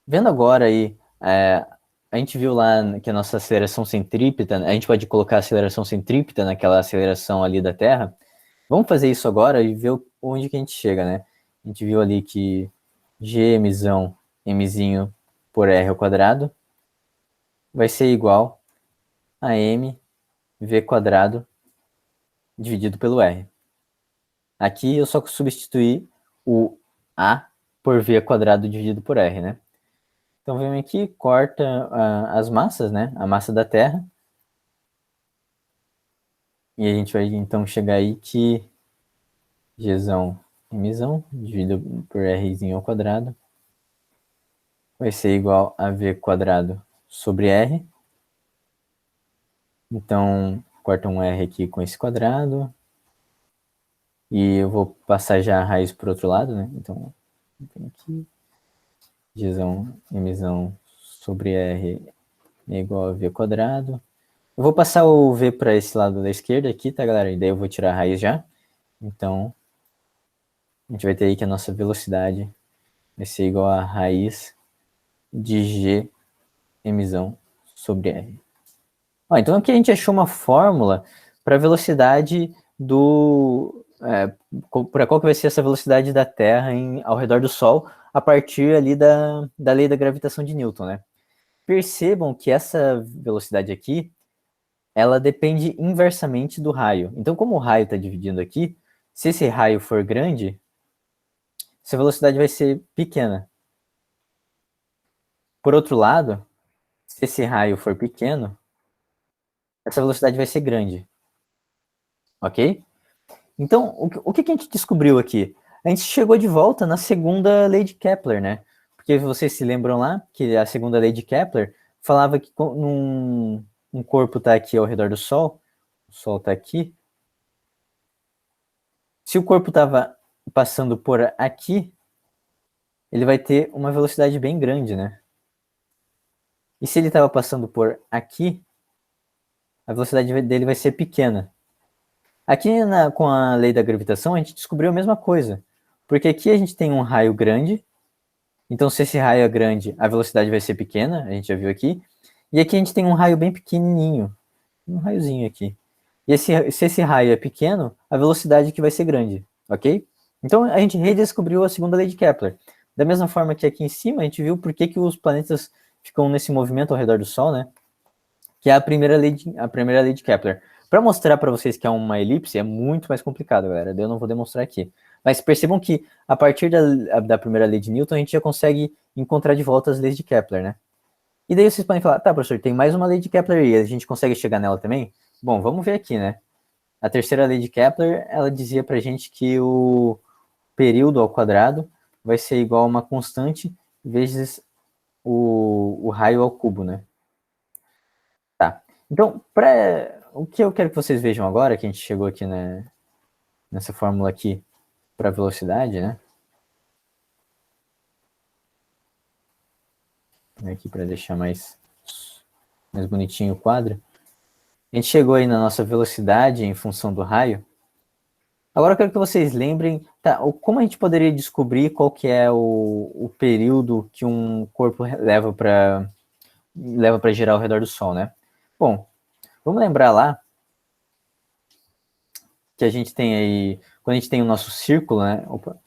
vendo agora aí, a gente viu lá que a nossa aceleração centrípeta, a gente pode colocar a aceleração centrípeta naquela aceleração ali da Terra. Vamos fazer isso agora e ver onde que a gente chega, né? A gente viu ali que g mzão, mzinho por r ao quadrado vai ser igual a m v quadrado dividido pelo r. Aqui eu só substituí o a por v quadrado dividido por r, né? Então vem aqui, corta as massas, né? A massa da Terra. E a gente vai então chegar aí que gzão mzão dividido por rzinho ao quadrado vai ser igual a v quadrado sobre r. Então, corta um r aqui com esse quadrado. E eu vou passar já a raiz para o outro lado, né? Então, tem aqui gzão mzão sobre r é igual a v quadrado. Eu vou passar o v para esse lado da esquerda aqui, tá, galera? E daí eu vou tirar a raiz já. Então, a gente vai ter aí que a nossa velocidade vai ser igual a raiz de g mzão sobre r. Então aqui a gente achou uma fórmula para a velocidade para qual que vai ser essa velocidade da Terra ao redor do Sol a partir ali da lei da gravitação de Newton, né? Percebam que essa velocidade aqui, ela depende inversamente do raio. Então, como o raio está dividindo aqui, se esse raio for grande, essa velocidade vai ser pequena. Por outro lado, se esse raio for pequeno, essa velocidade vai ser grande, ok? Então, o que a gente descobriu aqui? A gente chegou de volta na segunda lei de Kepler, né? Porque vocês se lembram lá que a segunda lei de Kepler falava que um corpo está aqui ao redor do Sol, o Sol está aqui. Se o corpo estava passando por aqui, ele vai ter uma velocidade bem grande, né? E se ele estava passando por aqui, a velocidade dele vai ser pequena. Aqui com a lei da gravitação, a gente descobriu a mesma coisa. Porque aqui a gente tem um raio grande, então se esse raio é grande, a velocidade vai ser pequena, a gente já viu aqui. E aqui a gente tem um raio bem pequenininho, um raiozinho aqui. E se esse raio é pequeno, a velocidade aqui vai ser grande, ok? Então a gente redescobriu a segunda lei de Kepler. Da mesma forma que aqui em cima a gente viu por que os planetas ficam nesse movimento ao redor do Sol, né? Que é a primeira lei de Kepler. Para mostrar para vocês que é uma elipse é muito mais complicado, galera. Eu não vou demonstrar aqui. Mas percebam que a partir da primeira lei de Newton a gente já consegue encontrar de volta as leis de Kepler, né? E daí vocês podem falar, tá, professor, tem mais uma lei de Kepler e a gente consegue chegar nela também? Bom, vamos ver aqui, né? A terceira lei de Kepler, ela dizia pra gente que o período ao quadrado vai ser igual a uma constante vezes o raio ao cubo, né? Tá. Então, o que eu quero que vocês vejam agora, que a gente chegou aqui, né, nessa fórmula aqui para velocidade, né? Aqui para deixar mais bonitinho o quadro. A gente chegou aí na nossa velocidade em função do raio. Agora eu quero que vocês lembrem, tá, como a gente poderia descobrir qual que é o período que um corpo leva para girar ao redor do Sol, né? Bom, vamos lembrar lá que a gente tem aí, quando a gente tem o nosso círculo, né? Opa,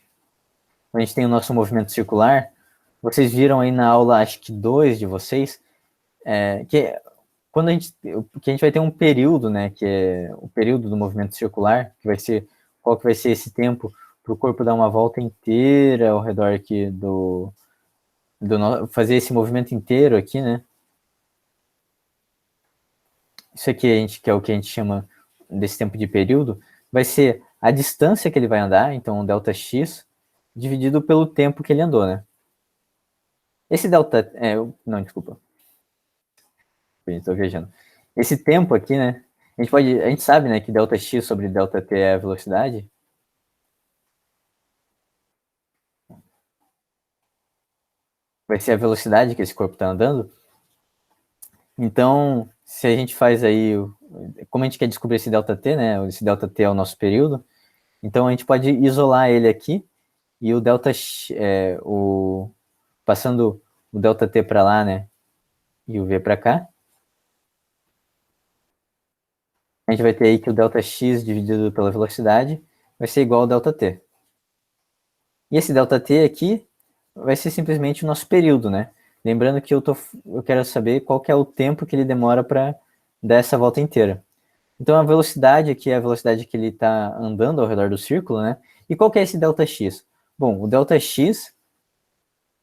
quando a gente tem o nosso movimento circular, vocês viram aí na aula, acho que 2 de vocês, que quando que a gente vai ter um período, né, que é o período do movimento circular, que vai ser, qual que vai ser esse tempo para o corpo dar uma volta inteira ao redor aqui fazer esse movimento inteiro aqui, né? Isso aqui que é o que a gente chama desse tempo de período, vai ser a distância que ele vai andar, então delta x, dividido pelo tempo que ele andou, né? Esse delta, não, desculpa, estou viajando. Esse tempo aqui, né? A gente sabe, né, que delta x sobre delta t é a velocidade. Vai ser a velocidade que esse corpo está andando. Então, se a gente faz aí, como a gente quer descobrir esse delta t, né? Esse delta t é o nosso período. Então a gente pode isolar ele aqui e o delta passando o delta t para lá, né? E o v para cá. A gente vai ter aí que o delta x dividido pela velocidade vai ser igual ao delta t. E esse delta t aqui vai ser simplesmente o nosso período, né? Lembrando que eu quero saber qual que é o tempo que ele demora para dar essa volta inteira. Então a velocidade aqui é a velocidade que ele está andando ao redor do círculo, né? E qual que é esse delta x? Bom, o delta x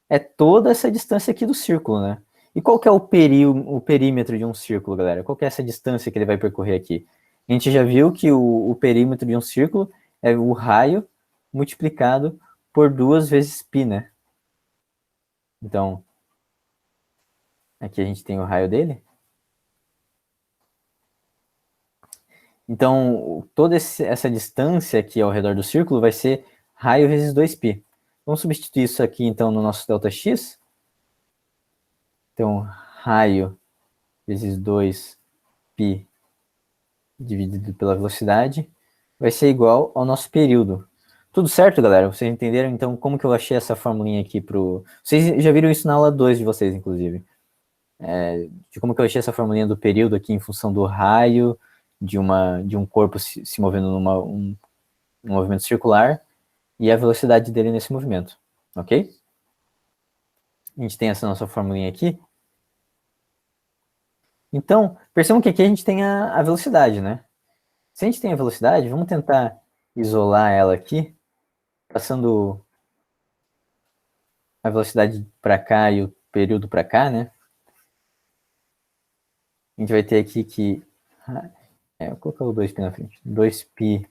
é toda essa distância aqui do círculo, né? E qual que é o perímetro de um círculo, galera? Qual que é essa distância que ele vai percorrer aqui? A gente já viu que o perímetro de um círculo é o raio multiplicado por 2 vezes π, né? Então, aqui a gente tem o raio dele. Então, toda essa distância aqui ao redor do círculo vai ser raio vezes 2π. Vamos substituir isso aqui, então, no nosso Δx. Então, raio vezes 2π dividido pela velocidade vai ser igual ao nosso período. Tudo certo, galera? Vocês entenderam, então, como que eu achei essa formulinha aqui pro... Vocês já viram isso na aula 2 de vocês, inclusive. De como que eu achei essa formulinha do período aqui em função do raio de um corpo se movendo num movimento circular e a velocidade dele nesse movimento, ok? A gente tem essa nossa formulinha aqui. Então, percebam que aqui a gente tem a velocidade, né? Se a gente tem a velocidade, vamos tentar isolar ela aqui, passando a velocidade para cá e o período para cá, né? A gente vai ter aqui que... vou colocar o 2π na frente. 2π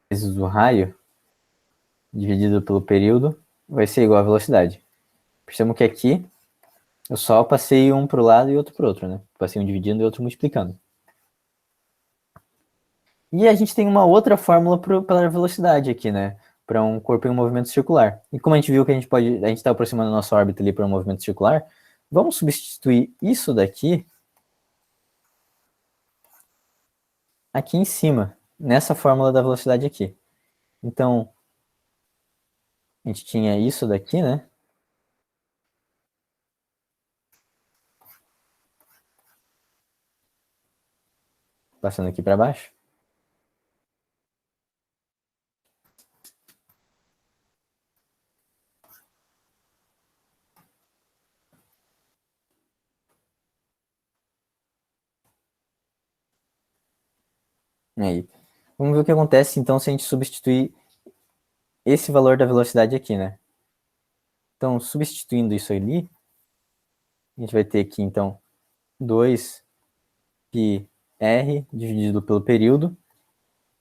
vezes o raio dividido pelo período vai ser igual à velocidade. Percebam que aqui eu só passei um para o lado e outro para o outro, né? Passei um dividindo e outro multiplicando. E a gente tem uma outra fórmula para velocidade aqui, né? Para um corpo em um movimento circular. E como a gente viu que a gente está aproximando a nossa órbita ali para um movimento circular, Vamos substituir isso daqui aqui em cima, nessa fórmula da velocidade aqui. Então, a gente tinha isso daqui, né? Passando aqui para baixo. Aí. Vamos ver o que acontece, então, se a gente substituir esse valor da velocidade aqui, né? Então, substituindo isso ali, a gente vai ter aqui, então, 2πr dividido pelo período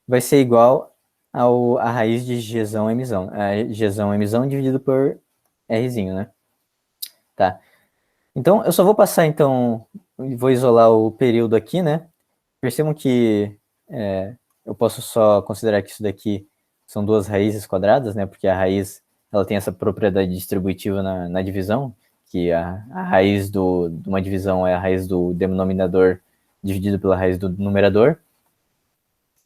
vai ser igual a raiz de Gzão emissão. Gzão emissão dividido por Rzinho, né? Tá. Então, eu só vou passar, então, vou isolar o período aqui, né? Percebam que eu posso só considerar que isso daqui são duas raízes quadradas, né? Porque a raiz ela tem essa propriedade distributiva na divisão, que a raiz de uma divisão é a raiz do denominador dividido pela raiz do numerador.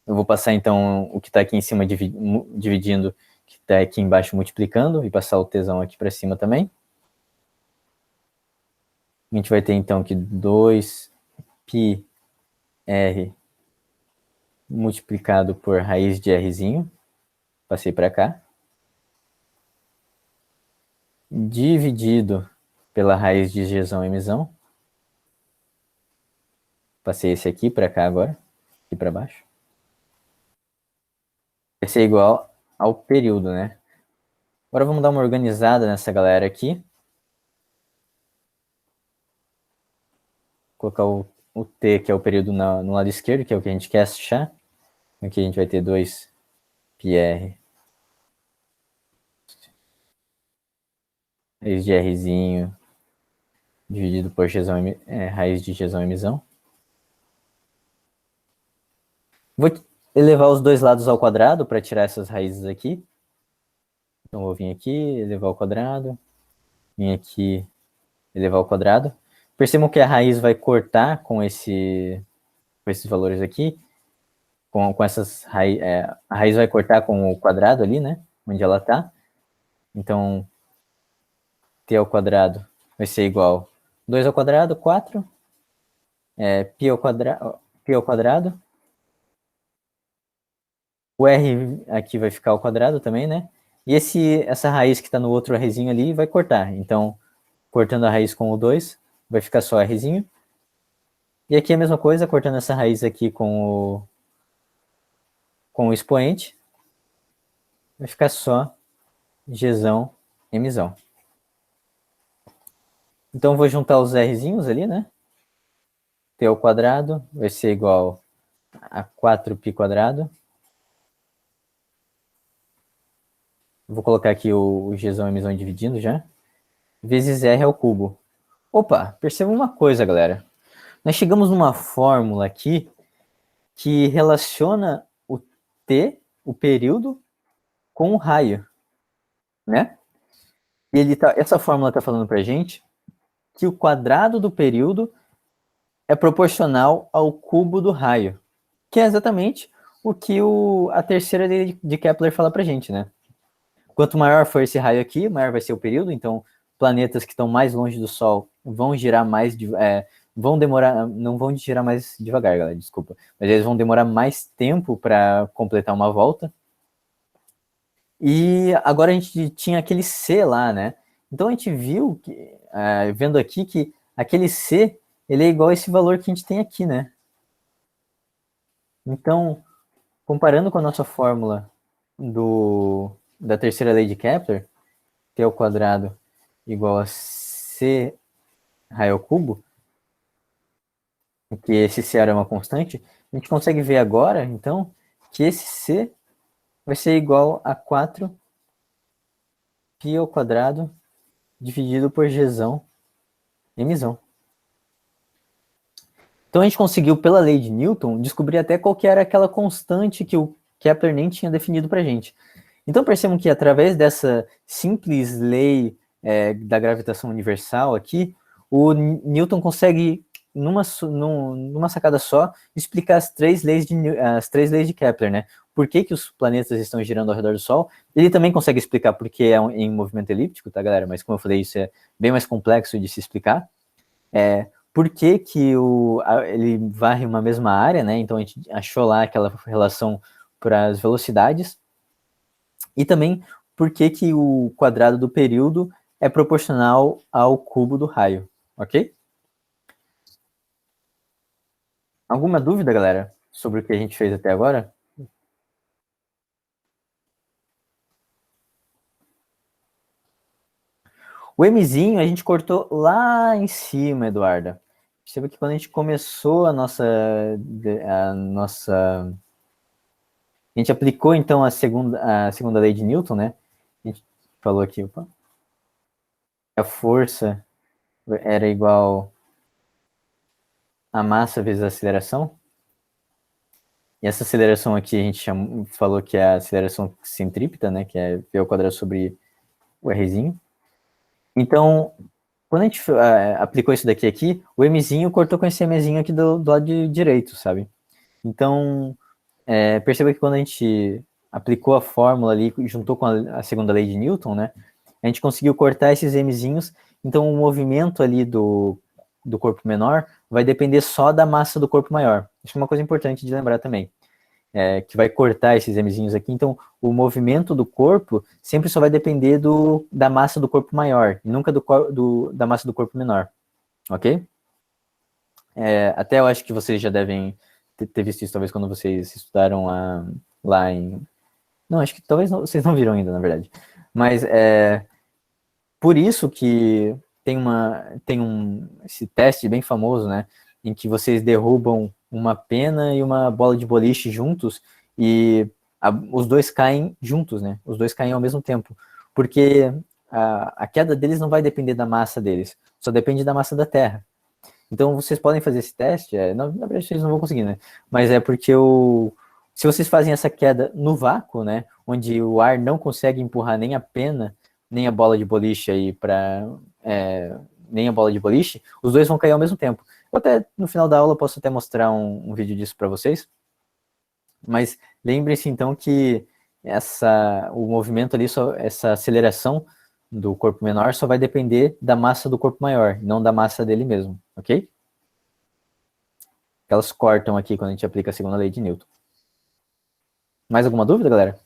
Eu vou passar, então, o que está aqui em cima dividindo, que está aqui embaixo multiplicando, e passar o tesão aqui para cima também. A gente vai ter, então, que 2πr multiplicado por raiz de Rzinho, passei para cá, dividido pela raiz de Gzão emissão, passei esse aqui para cá agora, aqui para baixo. Vai ser igual ao período, né? Agora vamos dar uma organizada nessa galera aqui. Colocar o t, que é o período no lado esquerdo, que é o que a gente quer achar. Aqui a gente vai ter 2πr raiz de Rzinho dividido por raiz de Gzão emissão. Vou elevar os dois lados ao quadrado para tirar essas raízes aqui. Então vou vir aqui, elevar ao quadrado. Vim aqui, elevar ao quadrado. Percebam que a raiz vai cortar com esses valores aqui. Com essas a raiz vai cortar com o quadrado ali, né? Onde ela está. Então, t ao quadrado vai ser igual 2 ao quadrado, 4. Π ao quadrado. O r aqui vai ficar ao quadrado também, né? E essa raiz que está no outro rzinho ali vai cortar. Então, cortando a raiz com o 2, vai ficar só rzinho. E aqui a mesma coisa, cortando essa raiz aqui com o expoente, vai ficar só Gzão emissão. Então, eu vou juntar os rzinhos ali, né? T ao quadrado vai ser igual a 4π quadrado. Vou colocar aqui o Gzão emissão dividindo já. Vezes R ao cubo. Opa, perceba uma coisa, galera. Nós chegamos numa fórmula aqui que relaciona o t, o período, com o raio, né? E essa fórmula está falando para a gente que o quadrado do período é proporcional ao cubo do raio, que é exatamente o que a terceira lei de Kepler fala para a gente, né? Quanto maior for esse raio aqui, maior vai ser o período. Então, planetas que estão mais longe do Sol vão girar mais, vão demorar, não vão girar mais devagar, galera, desculpa, mas eles vão demorar mais tempo para completar uma volta. E agora a gente tinha aquele C lá, né? Então a gente viu, vendo aqui, que aquele C, ele é igual a esse valor que a gente tem aqui, né? Então, comparando com a nossa fórmula da terceira lei de Kepler, t ao quadrado igual a c raio ao cubo, que esse c era uma constante, a gente consegue ver agora, então, que esse c vai ser igual a 4π ao quadrado dividido por Gzão emissão. Então a gente conseguiu, pela lei de Newton, descobrir até qual que era aquela constante que o Kepler nem tinha definido para a gente. Então percebam que através dessa simples lei da gravitação universal aqui, Newton consegue, numa sacada só, explicar as três leis de Kepler, né? Por que os planetas estão girando ao redor do Sol. Ele também consegue explicar porque é em movimento elíptico, tá, galera? Mas como eu falei, isso é bem mais complexo de se explicar. Por que ele varre uma mesma área, né? Então a gente achou lá aquela relação para as velocidades. E também por que o quadrado do período é proporcional ao cubo do raio, ok? Alguma dúvida, galera, sobre o que a gente fez até agora? O Mzinho a gente cortou lá em cima, Eduarda. Perceba que quando a gente começou a gente aplicou então a segunda lei de Newton, né? A gente falou aqui, opa, a força era igual a massa vezes a aceleração. E essa aceleração aqui a gente falou que é a aceleração centrípeta, né? Que é V ao quadrado sobre o Rzinho. Então, quando a gente aplicou isso daqui aqui, o Mzinho cortou com esse Mzinho aqui do lado direito, sabe? Então, perceba que quando a gente aplicou a fórmula ali, juntou com a segunda lei de Newton, né? A gente conseguiu cortar esses Mzinhos, então o movimento ali do corpo menor vai depender só da massa do corpo maior. Isso é uma coisa importante de lembrar também. Que vai cortar esses Mzinhos aqui, então o movimento do corpo sempre só vai depender da massa do corpo maior, e nunca da massa do corpo menor, ok? Até eu acho que vocês já devem ter visto isso, talvez quando vocês estudaram lá em... Não, acho que talvez vocês não viram ainda, na verdade. Mas por isso que tem esse teste bem famoso, né? Em que vocês derrubam uma pena e uma bola de boliche juntos e os dois caem juntos, né? Os dois caem ao mesmo tempo. Porque a queda deles não vai depender da massa deles, só depende da massa da Terra. Então vocês podem fazer esse teste, na verdade vocês não vão conseguir, né? Mas é porque se vocês fazem essa queda no vácuo, né? Onde o ar não consegue empurrar nem a pena, nem a bola de boliche aí nem a bola de boliche, os dois vão cair ao mesmo tempo. Eu até no final da aula posso até mostrar um vídeo disso para vocês. Mas lembre-se então que o movimento ali, essa aceleração do corpo menor só vai depender da massa do corpo maior, não da massa dele mesmo, ok? Elas cortam aqui quando a gente aplica a segunda lei de Newton. Mais alguma dúvida, galera?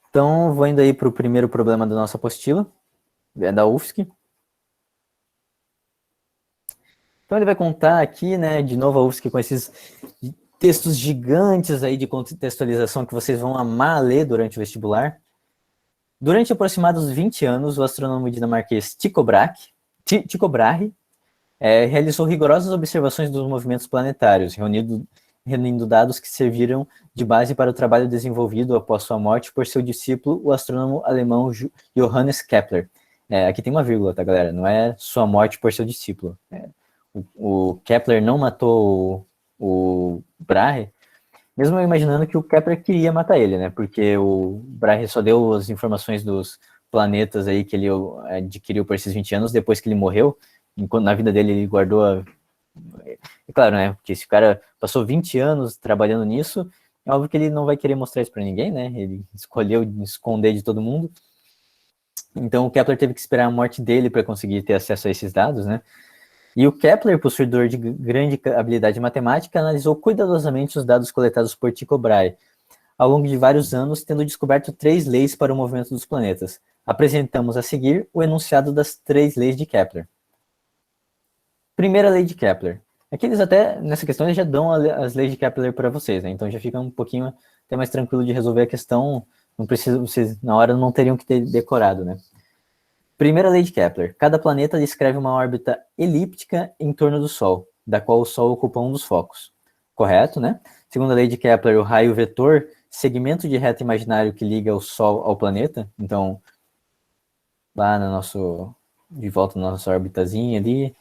Então, vou indo aí para o primeiro problema da nossa apostila, da UFSC. Então, ele vai contar aqui, né, de novo a UFSC com esses textos gigantes aí de contextualização que vocês vão amar ler durante o vestibular. Durante aproximados 20 anos, o astrônomo dinamarquês Tycho Brahe realizou rigorosas observações dos movimentos planetários, reunindo dados que serviram de base para o trabalho desenvolvido após sua morte por seu discípulo, o astrônomo alemão Johannes Kepler. Aqui tem uma vírgula, tá, galera? Não é sua morte por seu discípulo. O Kepler não matou o Brahe, mesmo eu imaginando que o Kepler queria matar ele, né? Porque o Brahe só deu as informações dos planetas aí que ele adquiriu por esses 20 anos depois que ele morreu. Enquanto na vida dele ele guardou É claro, né? Porque se o cara passou 20 anos trabalhando nisso, é óbvio que ele não vai querer mostrar isso para ninguém, né? Ele escolheu esconder de todo mundo. Então o Kepler teve que esperar a morte dele para conseguir ter acesso a esses dados, né? E o Kepler, possuidor de grande habilidade matemática, analisou cuidadosamente os dados coletados por Tycho Brahe, ao longo de vários anos, tendo descoberto 3 leis para o movimento dos planetas. Apresentamos a seguir o enunciado das 3 leis de Kepler. Primeira lei de Kepler. Aqui eles até, nessa questão, eles já dão as leis de Kepler para vocês, né? Então já fica um pouquinho até mais tranquilo de resolver a questão. Não precisa, vocês na hora não teriam que ter decorado, né? Primeira lei de Kepler. Cada planeta descreve uma órbita elíptica em torno do Sol, da qual o Sol ocupa um dos focos. Correto, né? Segunda lei de Kepler, o raio vetor, segmento de reta imaginário que liga o Sol ao planeta. Então, lá de volta na nossa orbitazinha ali,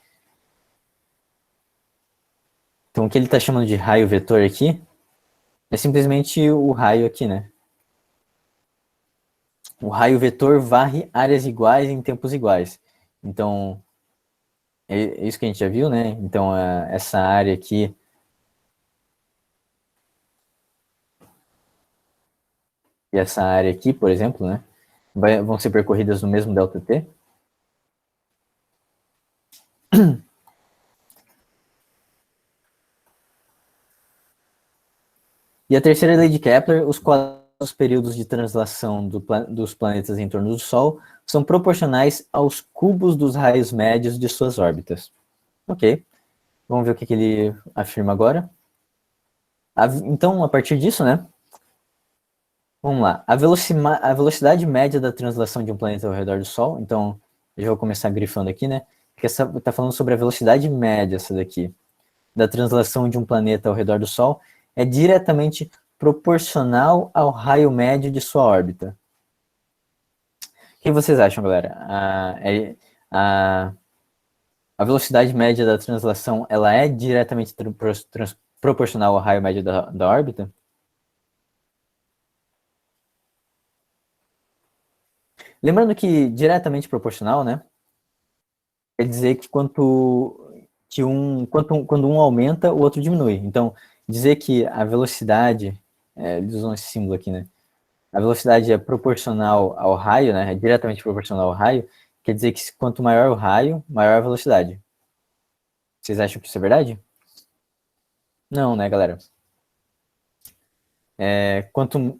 Então, o que ele está chamando de raio vetor aqui é simplesmente o raio aqui, né? O raio vetor varre áreas iguais em tempos iguais. Então, é isso que a gente já viu, né? Então, essa área aqui e essa área aqui, por exemplo, né? Vão ser percorridas no mesmo ΔT. E a terceira lei de Kepler, os quadrados períodos de translação dos planetas em torno do Sol são proporcionais aos cubos dos raios médios de suas órbitas. Ok, vamos ver o que ele afirma agora. Então, a partir disso, né? Vamos lá. A velocidade média da translação de um planeta ao redor do Sol, então, eu já vou começar grifando aqui, né? Porque está falando sobre a velocidade média, essa daqui, da translação de um planeta ao redor do Sol, é diretamente proporcional ao raio médio de sua órbita. O que vocês acham, galera? A, a velocidade média da translação, ela é diretamente proporcional ao raio médio da órbita? Lembrando que diretamente proporcional, né? Quer dizer que quando um aumenta, o outro diminui. Então, dizer que a velocidade, eles usam esse símbolo aqui, né? A velocidade é proporcional ao raio, né? É diretamente proporcional ao raio. Quer dizer que quanto maior o raio, maior a velocidade. Vocês acham que isso é verdade? Não, né, galera?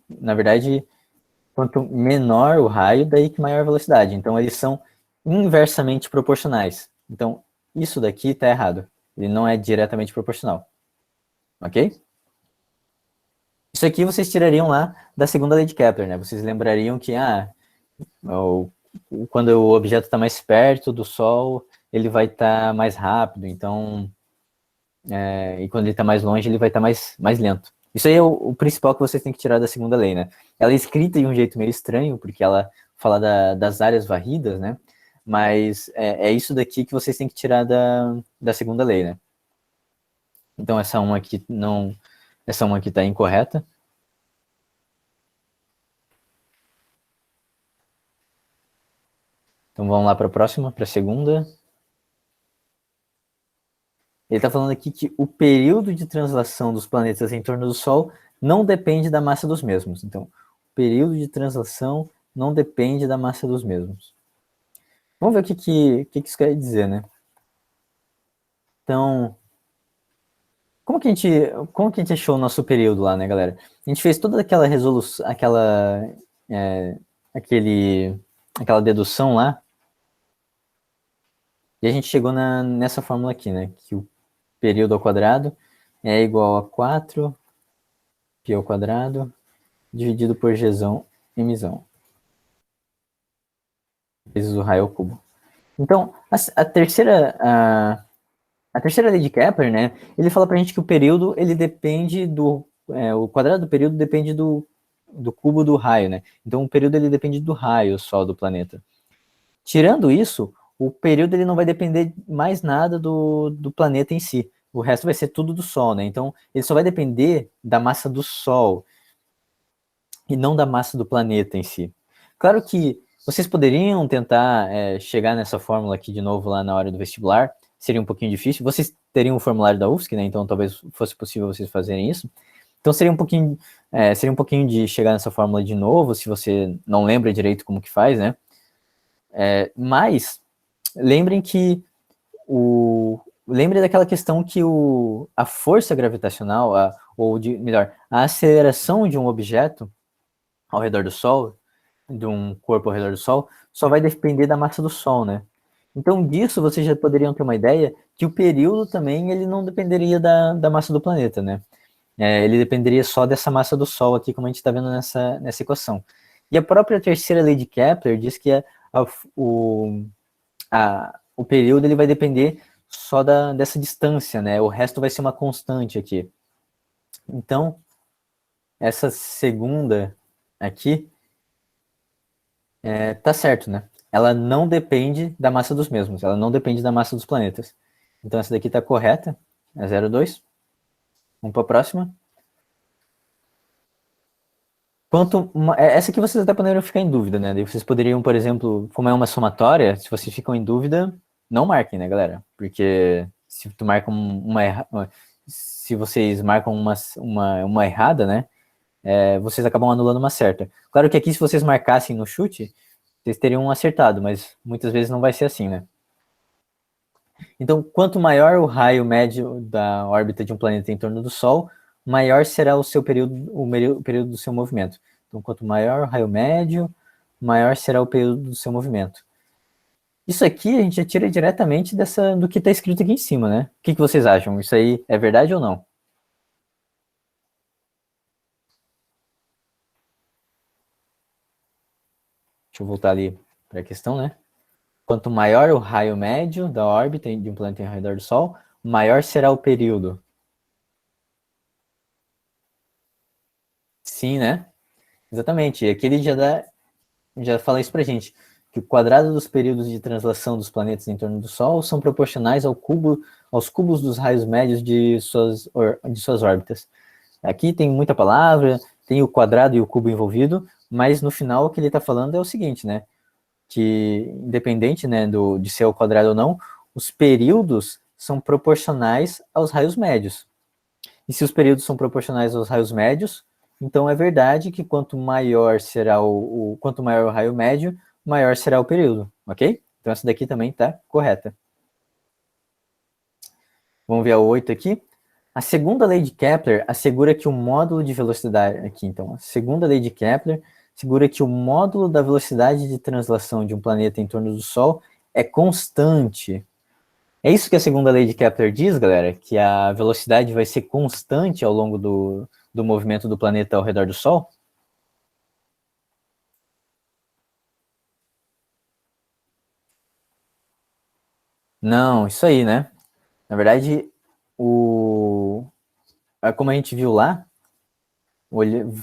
Na verdade, quanto menor o raio, daí que maior a velocidade. Então, eles são inversamente proporcionais. Então, isso daqui está errado. Ele não é diretamente proporcional. Ok? Isso aqui vocês tirariam lá da segunda lei de Kepler, né? Vocês lembrariam que quando o objeto está mais perto do Sol, ele vai estar mais rápido. Então, e quando ele está mais longe, ele vai estar mais lento. Isso aí é o principal que vocês têm que tirar da segunda lei, né? Ela é escrita de um jeito meio estranho, porque ela fala das áreas varridas, né? Mas é isso daqui que vocês têm que tirar da segunda lei, né? Então essa uma aqui não, essa uma aqui está incorreta. Então vamos lá para a próxima, para a segunda. Ele está falando aqui que o período de translação dos planetas em torno do Sol não depende da massa dos mesmos. Então, o período de translação não depende da massa dos mesmos. Vamos ver o que isso quer dizer, né? Então, como que a gente achou o nosso período lá, né, galera? A gente fez toda aquela resolução, é, aquela dedução lá, e a gente chegou nessa fórmula aqui, né? Que o período ao quadrado é igual a 4 π ao quadrado dividido por Gzão emissão vezes o raio ao cubo. Então, a terceira lei de Kepler, né, ele fala pra gente que o período, ele depende o quadrado do período depende do cubo do raio, né? Então, o período, ele depende do raio só do planeta. Tirando isso, o período, ele não vai depender mais nada do planeta em si. O resto vai ser tudo do Sol, né? Então, ele só vai depender da massa do Sol e não da massa do planeta em si. Claro que vocês poderiam tentar chegar nessa fórmula aqui de novo lá na hora do vestibular, seria um pouquinho difícil. Vocês teriam o formulário da UFSC, né? Então talvez fosse possível vocês fazerem isso. Então seria um pouquinho de chegar nessa fórmula de novo, se você não lembra direito como que faz, né? Mas lembrem que lembre daquela questão que a força gravitacional, melhor, a aceleração de um objeto ao redor do Sol, de um corpo ao redor do Sol, só vai depender da massa do Sol, né? Então, disso vocês já poderiam ter uma ideia que o período também ele não dependeria da massa do planeta, né? Ele dependeria só dessa massa do Sol aqui, como a gente está vendo nessa equação. E a própria terceira lei de Kepler diz que o período ele vai depender só dessa distância, né? O resto vai ser uma constante aqui. Então, essa segunda aqui tá certo, né? Ela não depende da massa dos mesmos, ela não depende da massa dos planetas. Então essa daqui tá correta, é 0,2. Vamos para a próxima. Essa aqui vocês até poderiam ficar em dúvida, né? Daí vocês poderiam, por exemplo, como é uma somatória, se vocês ficam em dúvida, não marquem, né, galera? Porque se tu marca se vocês marcam uma errada, né? Vocês acabam anulando uma certa. Claro que aqui, se vocês marcassem no chute, vocês teriam acertado, mas muitas vezes não vai ser assim, né? Então, quanto maior o raio médio da órbita de um planeta em torno do Sol, maior será o seu período, o período do seu movimento. Então, quanto maior o raio médio, maior será o período do seu movimento. Isso aqui a gente já tira diretamente do que está escrito aqui em cima, né? O que vocês acham? Isso aí é verdade ou não? Deixa eu voltar ali para a questão, né? Quanto maior o raio médio da órbita de um planeta ao redor do Sol, maior será o período. Sim, né? Exatamente. E aqui ele já fala isso pra gente, que o quadrado dos períodos de translação dos planetas em torno do Sol são proporcionais aos cubos dos raios médios de suas órbitas. Aqui tem muita palavra, tem o quadrado e o cubo envolvido, mas no final o que ele está falando é o seguinte, né? Que independente, né, de ser o quadrado ou não, os períodos são proporcionais aos raios médios. E se os períodos são proporcionais aos raios médios, então é verdade que quanto maior será quanto maior o raio médio, maior será o período, ok? Então essa daqui também está correta. Vamos ver a 8 aqui. A segunda lei de Kepler assegura que o módulo de velocidade aqui, então, a segunda lei de Kepler assegura que o módulo da velocidade de translação de um planeta em torno do Sol é constante. É isso que a segunda lei de Kepler diz, galera? Que a velocidade vai ser constante ao longo do movimento do planeta ao redor do Sol? Não, isso aí, né? Na verdade, como a gente viu lá,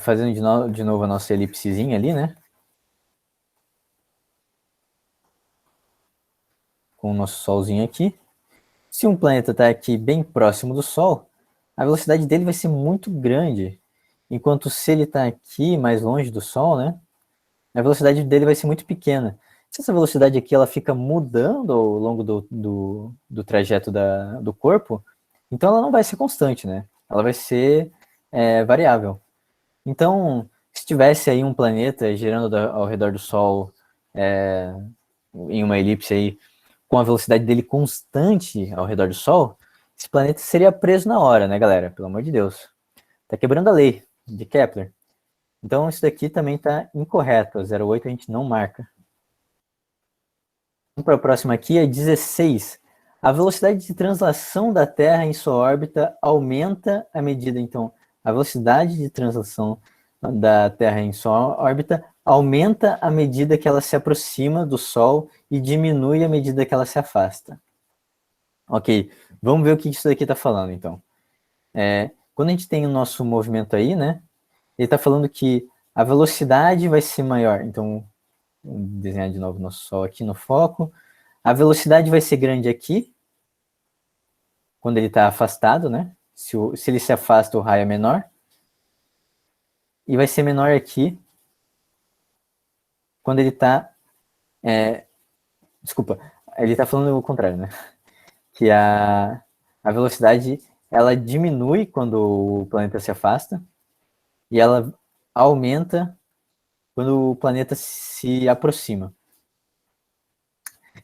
fazendo de novo a nossa elipsezinha ali, né? Com o nosso Solzinho aqui. Se um planeta está aqui bem próximo do Sol, a velocidade dele vai ser muito grande. Enquanto se ele está aqui mais longe do Sol, né? A velocidade dele vai ser muito pequena. Se essa velocidade aqui ela fica mudando ao longo do trajeto do corpo, então ela não vai ser constante, né? Ela vai ser variável. Então, se tivesse aí um planeta girando ao redor do Sol em uma elipse aí, com a velocidade dele constante ao redor do Sol, esse planeta seria preso na hora, né, galera? Pelo amor de Deus. Tá quebrando a lei de Kepler. Então, isso daqui também está incorreto. A 08 a gente não marca. Vamos para a próxima aqui, é 16. A velocidade de translação da Terra em sua órbita aumenta à medida, então, a velocidade de translação da Terra em sua órbita aumenta à medida que ela se aproxima do Sol e diminui à medida que ela se afasta. Ok, vamos ver o que isso daqui está falando, então. Quando a gente tem o nosso movimento aí, né, ele está falando que a velocidade vai ser maior. Então, vamos desenhar de novo nosso Sol aqui no foco. A velocidade vai ser grande aqui, quando ele está afastado, né? Se ele se afasta, o raio é menor. E vai ser menor aqui, quando ele está... desculpa, ele está falando o contrário, né? Que a velocidade, ela diminui quando o planeta se afasta, e ela aumenta quando o planeta se aproxima.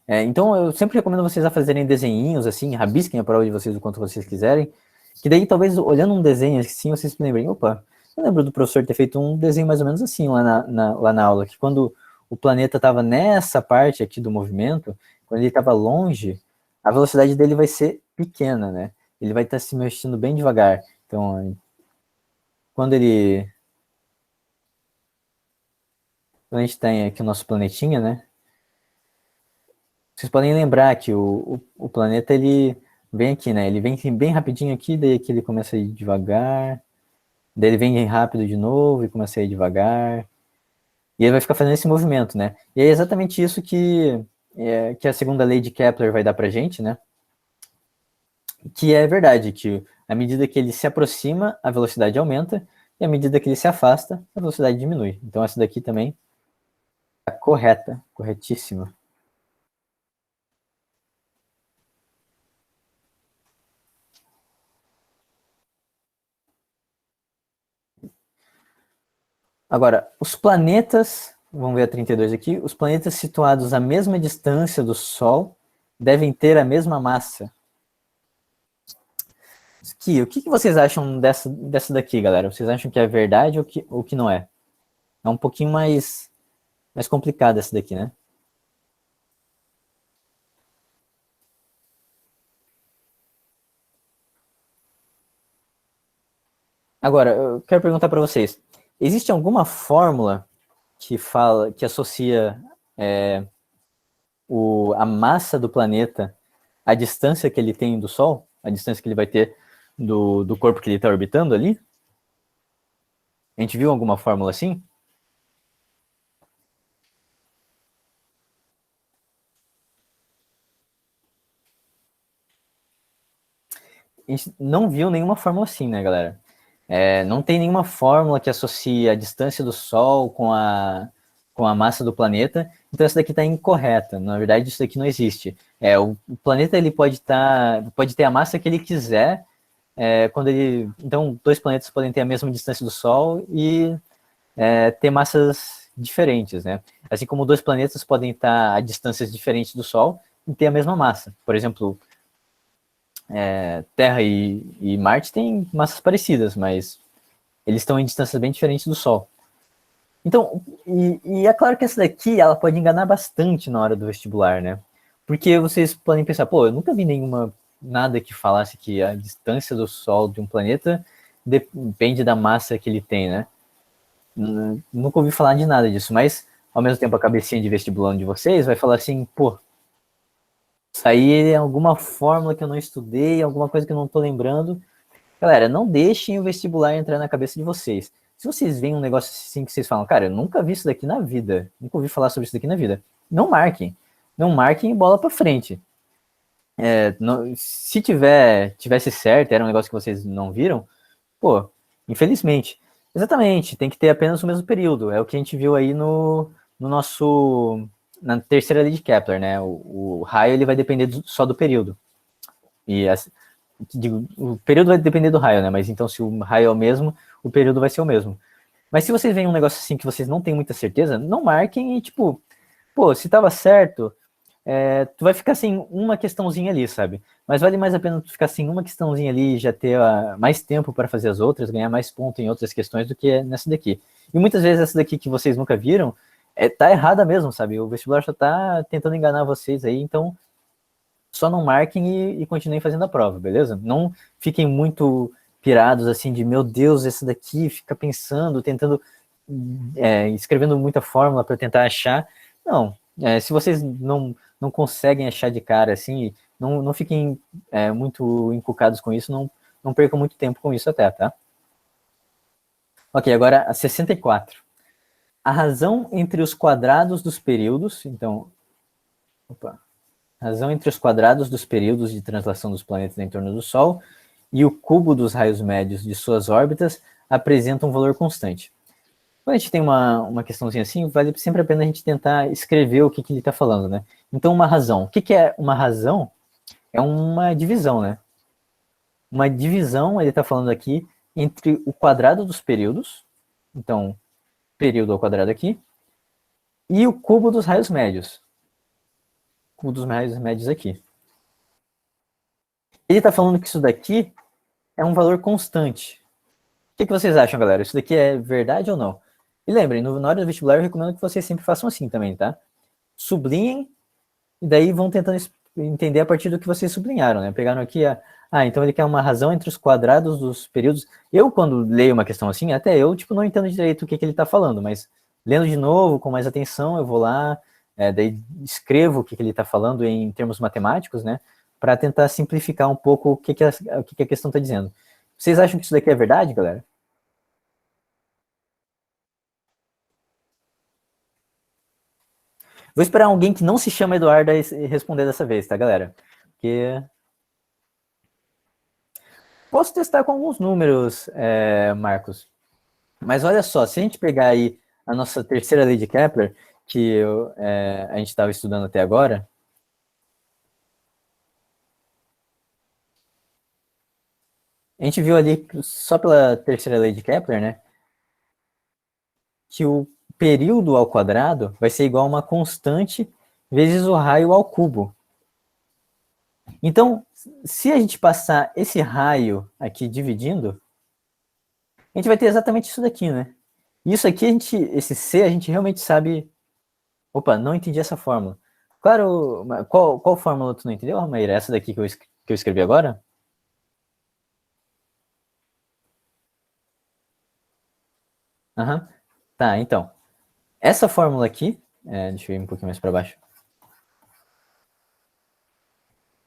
Então, eu sempre recomendo vocês a fazerem desenhinhos, assim, rabisquem a prova de vocês o quanto vocês quiserem, que daí, talvez, olhando um desenho assim, vocês se lembrem, opa, eu lembro do professor ter feito um desenho mais ou menos assim lá na aula, que quando o planeta estava nessa parte aqui do movimento, quando ele estava longe, a velocidade dele vai ser pequena, né? Ele vai estar se mexendo bem devagar. Então, quando a gente tem aqui o nosso planetinha, né? Vocês podem lembrar que o planeta, ele vem aqui, né? Ele vem bem rapidinho aqui, daí aqui ele começa a ir devagar, daí ele vem rápido de novo e começa a ir devagar, e ele vai ficar fazendo esse movimento, né? E é exatamente isso que a segunda lei de Kepler vai dar pra gente, né? Que é verdade, que À medida que ele se aproxima, a velocidade aumenta, e à medida que ele se afasta, a velocidade diminui. Então essa daqui também está correta, corretíssima. Agora, os planetas, vamos ver a 32 aqui, os planetas situados à mesma distância do Sol devem ter a mesma massa. O que vocês acham dessa daqui, galera? Vocês acham que é verdade ou que não é? É um pouquinho mais complicada essa daqui, né? Agora, eu quero perguntar para vocês: existe alguma fórmula que associa a massa do planeta à distância que ele tem do Sol? A distância que ele vai ter do corpo que ele está orbitando ali? A gente viu alguma fórmula assim? A gente não viu nenhuma fórmula assim, né, galera? Não tem nenhuma fórmula que associe a distância do Sol com a massa do planeta, então essa daqui está incorreta. Na verdade, isso daqui não existe. O planeta ele pode ter a massa que ele quiser, quando ele. Então, dois planetas podem ter a mesma distância do Sol e ter massas diferentes, né? Assim como dois planetas podem estar a distâncias diferentes do Sol e ter a mesma massa. Por exemplo, Terra e Marte têm massas parecidas, mas eles estão em distâncias bem diferentes do Sol. Então, e é claro que essa daqui, ela pode enganar bastante na hora do vestibular, né? Porque vocês podem pensar, pô, eu nunca vi nada que falasse que a distância do Sol de um planeta depende da massa que ele tem, né? Nunca ouvi falar de nada disso, mas ao mesmo tempo a cabecinha de vestibulando de vocês vai falar assim, pô, isso aí é alguma fórmula que eu não estudei, alguma coisa que eu não tô lembrando. Galera, não deixem o vestibular entrar na cabeça de vocês. Se vocês veem um negócio assim que vocês falam, cara, eu nunca vi isso daqui na vida, nunca ouvi falar sobre isso daqui na vida, não marquem. Não marquem bola para frente. Se tivesse certo, era um negócio que vocês não viram, pô, infelizmente. Exatamente, tem que ter apenas o mesmo período. É o que a gente viu aí no nosso. Na terceira lei de Kepler, né? O raio ele vai depender só do período. E o período vai depender do raio, né? Mas então, se o raio é o mesmo, o período vai ser o mesmo. Mas se vocês veem um negócio assim que vocês não têm muita certeza, não marquem e, tipo, pô, se tava certo, tu vai ficar sem uma questãozinha ali, sabe? Mas vale mais a pena tu ficar sem uma questãozinha ali e já ter mais tempo para fazer as outras, ganhar mais ponto em outras questões do que nessa daqui. E muitas vezes essa daqui que vocês nunca viram, tá errada mesmo, sabe? O vestibular só tá tentando enganar vocês aí, então só não marquem e continuem fazendo a prova, beleza? Não fiquem muito pirados assim de, meu Deus, essa daqui, fica pensando, tentando, escrevendo muita fórmula para tentar achar. Não, se vocês não conseguem achar de cara assim, não fiquem muito encucados com isso, não percam muito tempo com isso até, tá? Ok, agora a 64. A razão entre os quadrados dos períodos, então, opa, razão entre os quadrados dos períodos de translação dos planetas em torno do Sol e o cubo dos raios médios de suas órbitas apresenta um valor constante. Quando a gente tem uma questãozinha assim, vale sempre a pena a gente tentar escrever o que ele está falando, né? Então, uma razão. O que é uma razão? É uma divisão, né? Uma divisão, ele está falando aqui, entre o quadrado dos períodos, então, período ao quadrado aqui, e o cubo dos raios médios. Cubo dos raios médios aqui. Ele está falando que isso daqui é um valor constante. O que vocês acham, galera? Isso daqui é verdade ou não? E lembrem, na hora do vestibular eu recomendo que vocês sempre façam assim também, tá? Sublinhem e daí vão tentando entender a partir do que vocês sublinharam, né? Pegaram aqui então ele quer uma razão entre os quadrados dos períodos. Eu, quando leio uma questão assim, até eu, tipo, não entendo direito o que ele tá falando, mas lendo de novo, com mais atenção, eu vou lá, daí escrevo o que ele tá falando em termos matemáticos, né? Para tentar simplificar um pouco o que a questão tá dizendo. Vocês acham que isso daqui é verdade, galera? Vou esperar alguém que não se chama Eduardo responder dessa vez, tá, galera? Porque Posso testar com alguns números, Marcos. Mas olha só, se a gente pegar aí a nossa terceira lei de Kepler, que a gente estava estudando até agora, a gente viu ali, só pela terceira lei de Kepler, né, que o período ao quadrado vai ser igual a uma constante vezes o raio ao cubo. Então, se a gente passar esse raio aqui dividindo, a gente vai ter exatamente isso daqui, né? Isso aqui, esse C, a gente realmente sabe. Opa, não entendi essa fórmula. Claro, qual fórmula tu não entendeu, Ramaíra? Essa daqui que eu escrevi agora? Aham. Tá, então. Essa fórmula aqui, deixa eu ir um pouquinho mais para baixo.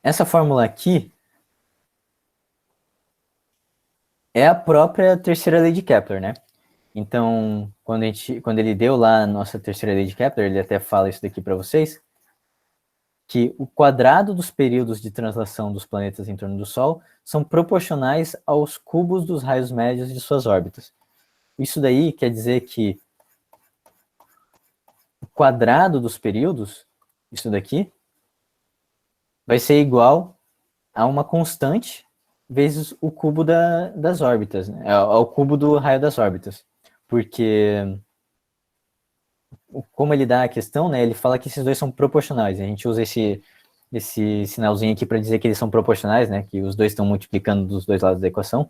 Essa fórmula aqui é a própria terceira lei de Kepler, né? Então, quando ele deu lá a nossa terceira lei de Kepler, ele até fala isso daqui para vocês, que o quadrado dos períodos de translação dos planetas em torno do Sol são proporcionais aos cubos dos raios médios de suas órbitas. Isso daí quer dizer que o quadrado dos períodos, isso daqui, vai ser igual a uma constante vezes o cubo das órbitas, né? Ao cubo do raio das órbitas. Porque, como ele dá a questão, né, ele fala que esses dois são proporcionais. A gente usa esse sinalzinho aqui para dizer que eles são proporcionais, né, que os dois estão multiplicando dos dois lados da equação.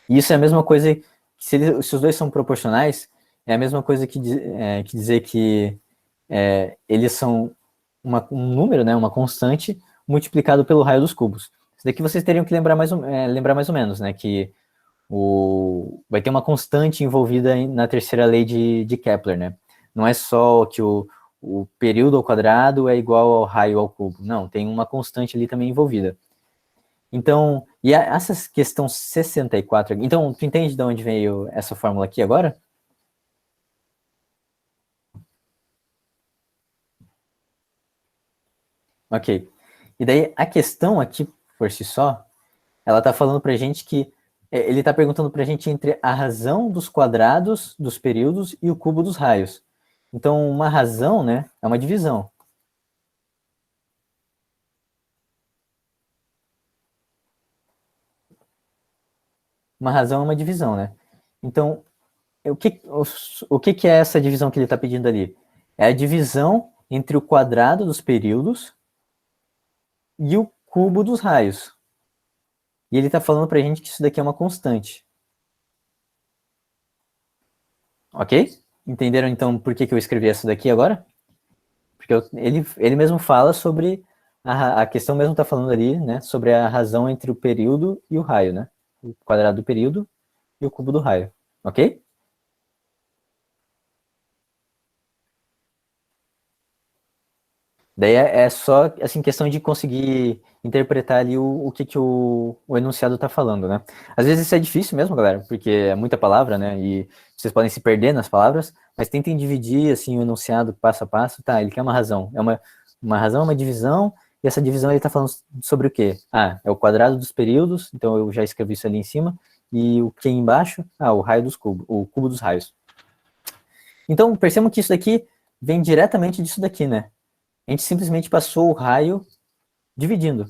E isso é a mesma coisa, se os dois são proporcionais, é a mesma coisa que dizer que eles são um número, né, uma constante, multiplicado pelo raio dos cubos. Isso daqui vocês teriam que lembrar mais ou menos, né, que vai ter uma constante envolvida na terceira lei de Kepler, né? Não é só que o período ao quadrado é igual ao raio ao cubo. Não, tem uma constante ali também envolvida. Então, essa questão 64, então, tu entende de onde veio essa fórmula aqui agora? Ok. E daí, a questão aqui, por si só, ela está falando para a gente que ele está perguntando para a gente entre a razão dos quadrados dos períodos e o cubo dos raios. Então, uma razão, né, é uma divisão. Uma razão é uma divisão, né? Então, o que é essa divisão que ele está pedindo ali? É a divisão entre o quadrado dos períodos e o cubo dos raios. E ele está falando para a gente que isso daqui é uma constante. Ok? Entenderam então por que eu escrevi isso daqui agora? Porque ele mesmo fala sobre a questão mesmo está falando ali, né, sobre a razão entre o período e o raio, né? O quadrado do período e o cubo do raio. Ok? Daí é só assim questão de conseguir interpretar ali o que, que o enunciado está falando, né? Às vezes isso é difícil mesmo, galera, porque é muita palavra, né? E vocês podem se perder nas palavras, mas tentem dividir assim o enunciado passo a passo. Tá, ele quer uma razão. Uma razão, uma divisão, e essa divisão ele está falando sobre o quê? Ah, é o quadrado dos períodos, então eu já escrevi isso ali em cima, e o que embaixo? Ah, o raio dos cubos, o cubo dos raios. Então, percebam que isso daqui vem diretamente disso daqui, né? A gente simplesmente passou o raio dividindo.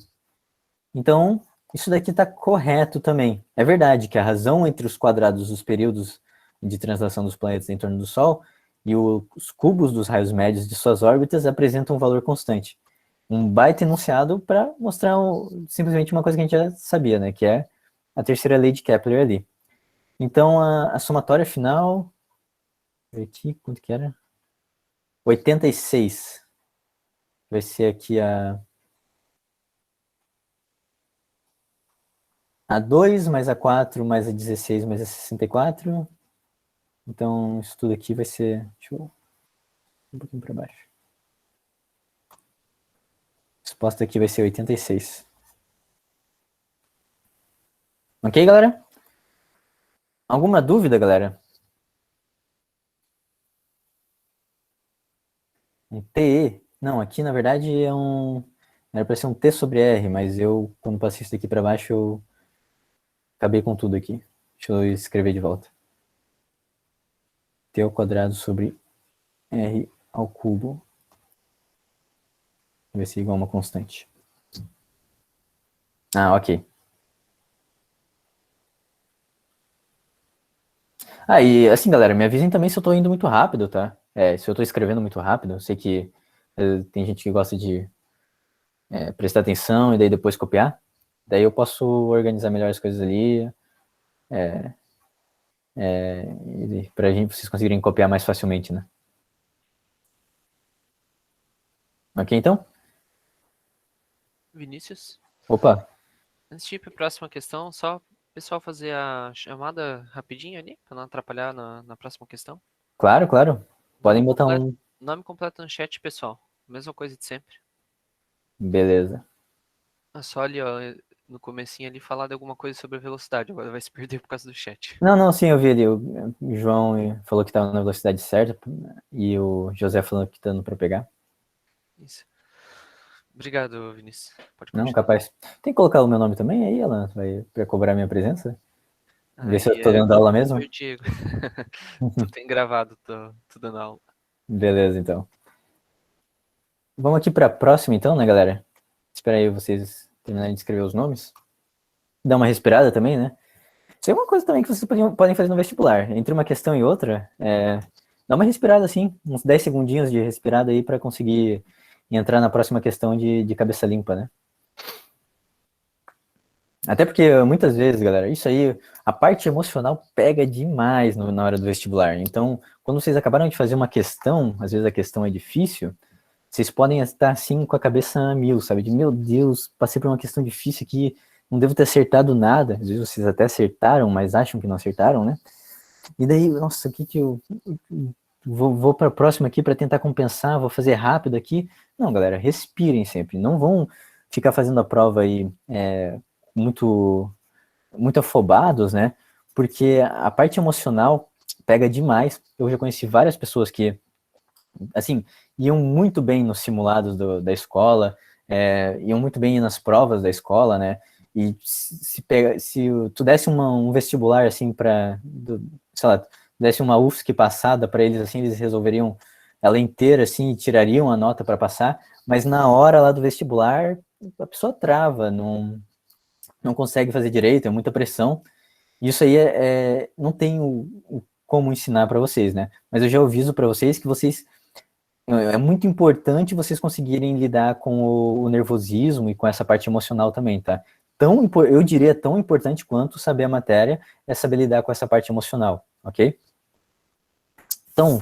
Então, isso daqui está correto também. É verdade que a razão entre os quadrados dos períodos de translação dos planetas em torno do Sol e os cubos dos raios médios de suas órbitas apresentam um valor constante. Um baita enunciado para mostrar simplesmente uma coisa que a gente já sabia, né? Que é a terceira lei de Kepler ali. Então, a somatória final... Aqui, quanto que era? 86. Vai ser aqui a 2 mais a 4 mais a 16 mais a 64. Então, isso tudo aqui vai ser... Deixa eu um pouquinho para baixo. A resposta aqui vai ser 86. Ok, galera? Alguma dúvida, galera? Um TE? Não, aqui na verdade é um... Era para ser um T sobre R, mas eu, quando passei isso daqui para baixo, Acabei com tudo aqui. Deixa eu escrever de volta. T ao quadrado sobre R ao cubo vai ser igual a uma constante. Ah, ok. Ah, e assim, galera, me avisem também se eu tô indo muito rápido, tá? Se eu tô escrevendo muito rápido, eu sei que tem gente que gosta de prestar atenção e daí depois copiar. Daí eu posso organizar melhor as coisas ali, pra gente, vocês conseguirem copiar mais facilmente, né? Ok, então? Vinícius, Opa, antes de ir para a próxima questão, só o pessoal fazer a chamada rapidinho ali, para não atrapalhar na próxima questão. claro, claro. Nome Podem botar completo, um. nome completo no chat, pessoal. Mesma coisa de sempre. Beleza. É só ali, ó, no comecinho ali falar de alguma coisa sobre a velocidade. Agora vai se perder por causa do chat. Não, não, sim, eu vi ali. O João falou que estava na velocidade certa e o José falando que tá dando para pegar. Isso. Obrigado, Vinícius. Pode Não, continuar. capaz. Tem que colocar o meu nome também aí, Alan? Vai pra cobrar minha presença? Ver se eu Aí tô é dando aula mesmo? professor Diego. Tu tem gravado, tô dando aula. Beleza, então. Vamos aqui para a próxima, então, né, galera? Espera aí vocês terminarem de escrever os nomes. Dá uma respirada também, né? Isso é uma coisa também que vocês podem fazer no vestibular. Entre uma questão e outra, dá uma respirada assim, uns 10 segundinhos de respirada aí para conseguir entrar na próxima questão de cabeça limpa, né? Até porque muitas vezes, galera, isso aí, a parte emocional pega demais na hora do vestibular. Então, quando vocês acabaram de fazer uma questão, às vezes a questão é difícil, vocês podem estar assim com a cabeça a mil, sabe? De meu Deus, passei por uma questão difícil aqui, não devo ter acertado nada. Às vezes vocês até acertaram, mas acham que não acertaram, né? E daí, nossa, o que que eu vou para a próxima aqui para tentar compensar, vou fazer rápido aqui. Não, galera, respirem sempre. Não vão ficar fazendo a prova aí muito, muito afobados, né? Porque a parte emocional pega demais. Eu já conheci várias pessoas que assim, iam muito bem nos simulados da escola, iam muito bem nas provas da escola, né? E se tu desse um vestibular assim para, sei lá, desse uma UFSC passada para eles assim, eles resolveriam ela inteira assim e tirariam a nota para passar, mas na hora lá do vestibular a pessoa trava, não consegue fazer direito, é muita pressão. Isso aí não tem como ensinar para vocês, né? Mas eu já aviso para vocês que vocês é muito importante vocês conseguirem lidar com o nervosismo e com essa parte emocional também, tá? Eu diria tão importante quanto saber a matéria é saber lidar com essa parte emocional, ok? Então,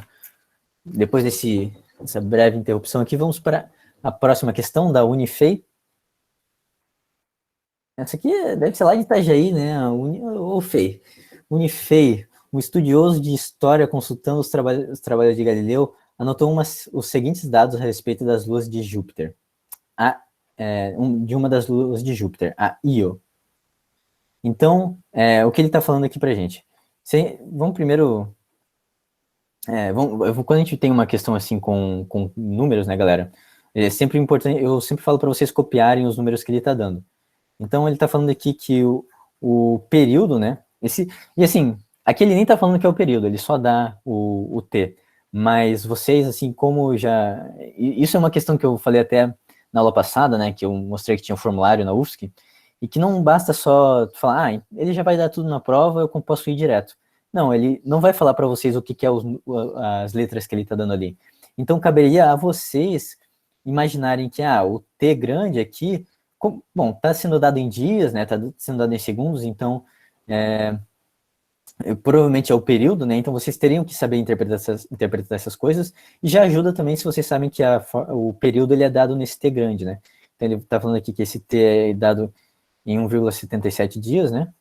depois dessa breve interrupção aqui, vamos para a próxima questão da Unifei. Essa aqui deve ser lá de Itajaí, né? Ou Fei. Unifei, um estudioso de história consultando os trabalhos de Galileu, anotou os seguintes dados a respeito das luas de Júpiter. De uma das luas de Júpiter, a Io. Então, o que ele está falando aqui para gente? Vamos primeiro. Quando a gente tem uma questão assim com números, né, galera? É sempre importante. Eu sempre falo para vocês copiarem os números que ele está dando. Então, ele está falando aqui que o período, né? E assim, aqui ele nem está falando que é o período, ele só dá o T. Mas vocês, assim, como já. Isso é uma questão que eu falei até na aula passada, né? Que eu mostrei que tinha um formulário na UFSC, e que não basta só falar, ele já vai dar tudo na prova, eu posso ir direto. Não, ele não vai falar para vocês o que é as letras que ele está dando ali. Então, caberia a vocês imaginarem que o T grande aqui bom, está sendo dado em dias, né? Está sendo dado em segundos, então provavelmente é o período, né? Então vocês teriam que saber interpretar essas coisas, e já ajuda também se vocês sabem que o período ele é dado nesse T grande, né? Então ele está falando aqui que esse T é dado em 1,77 dias, né?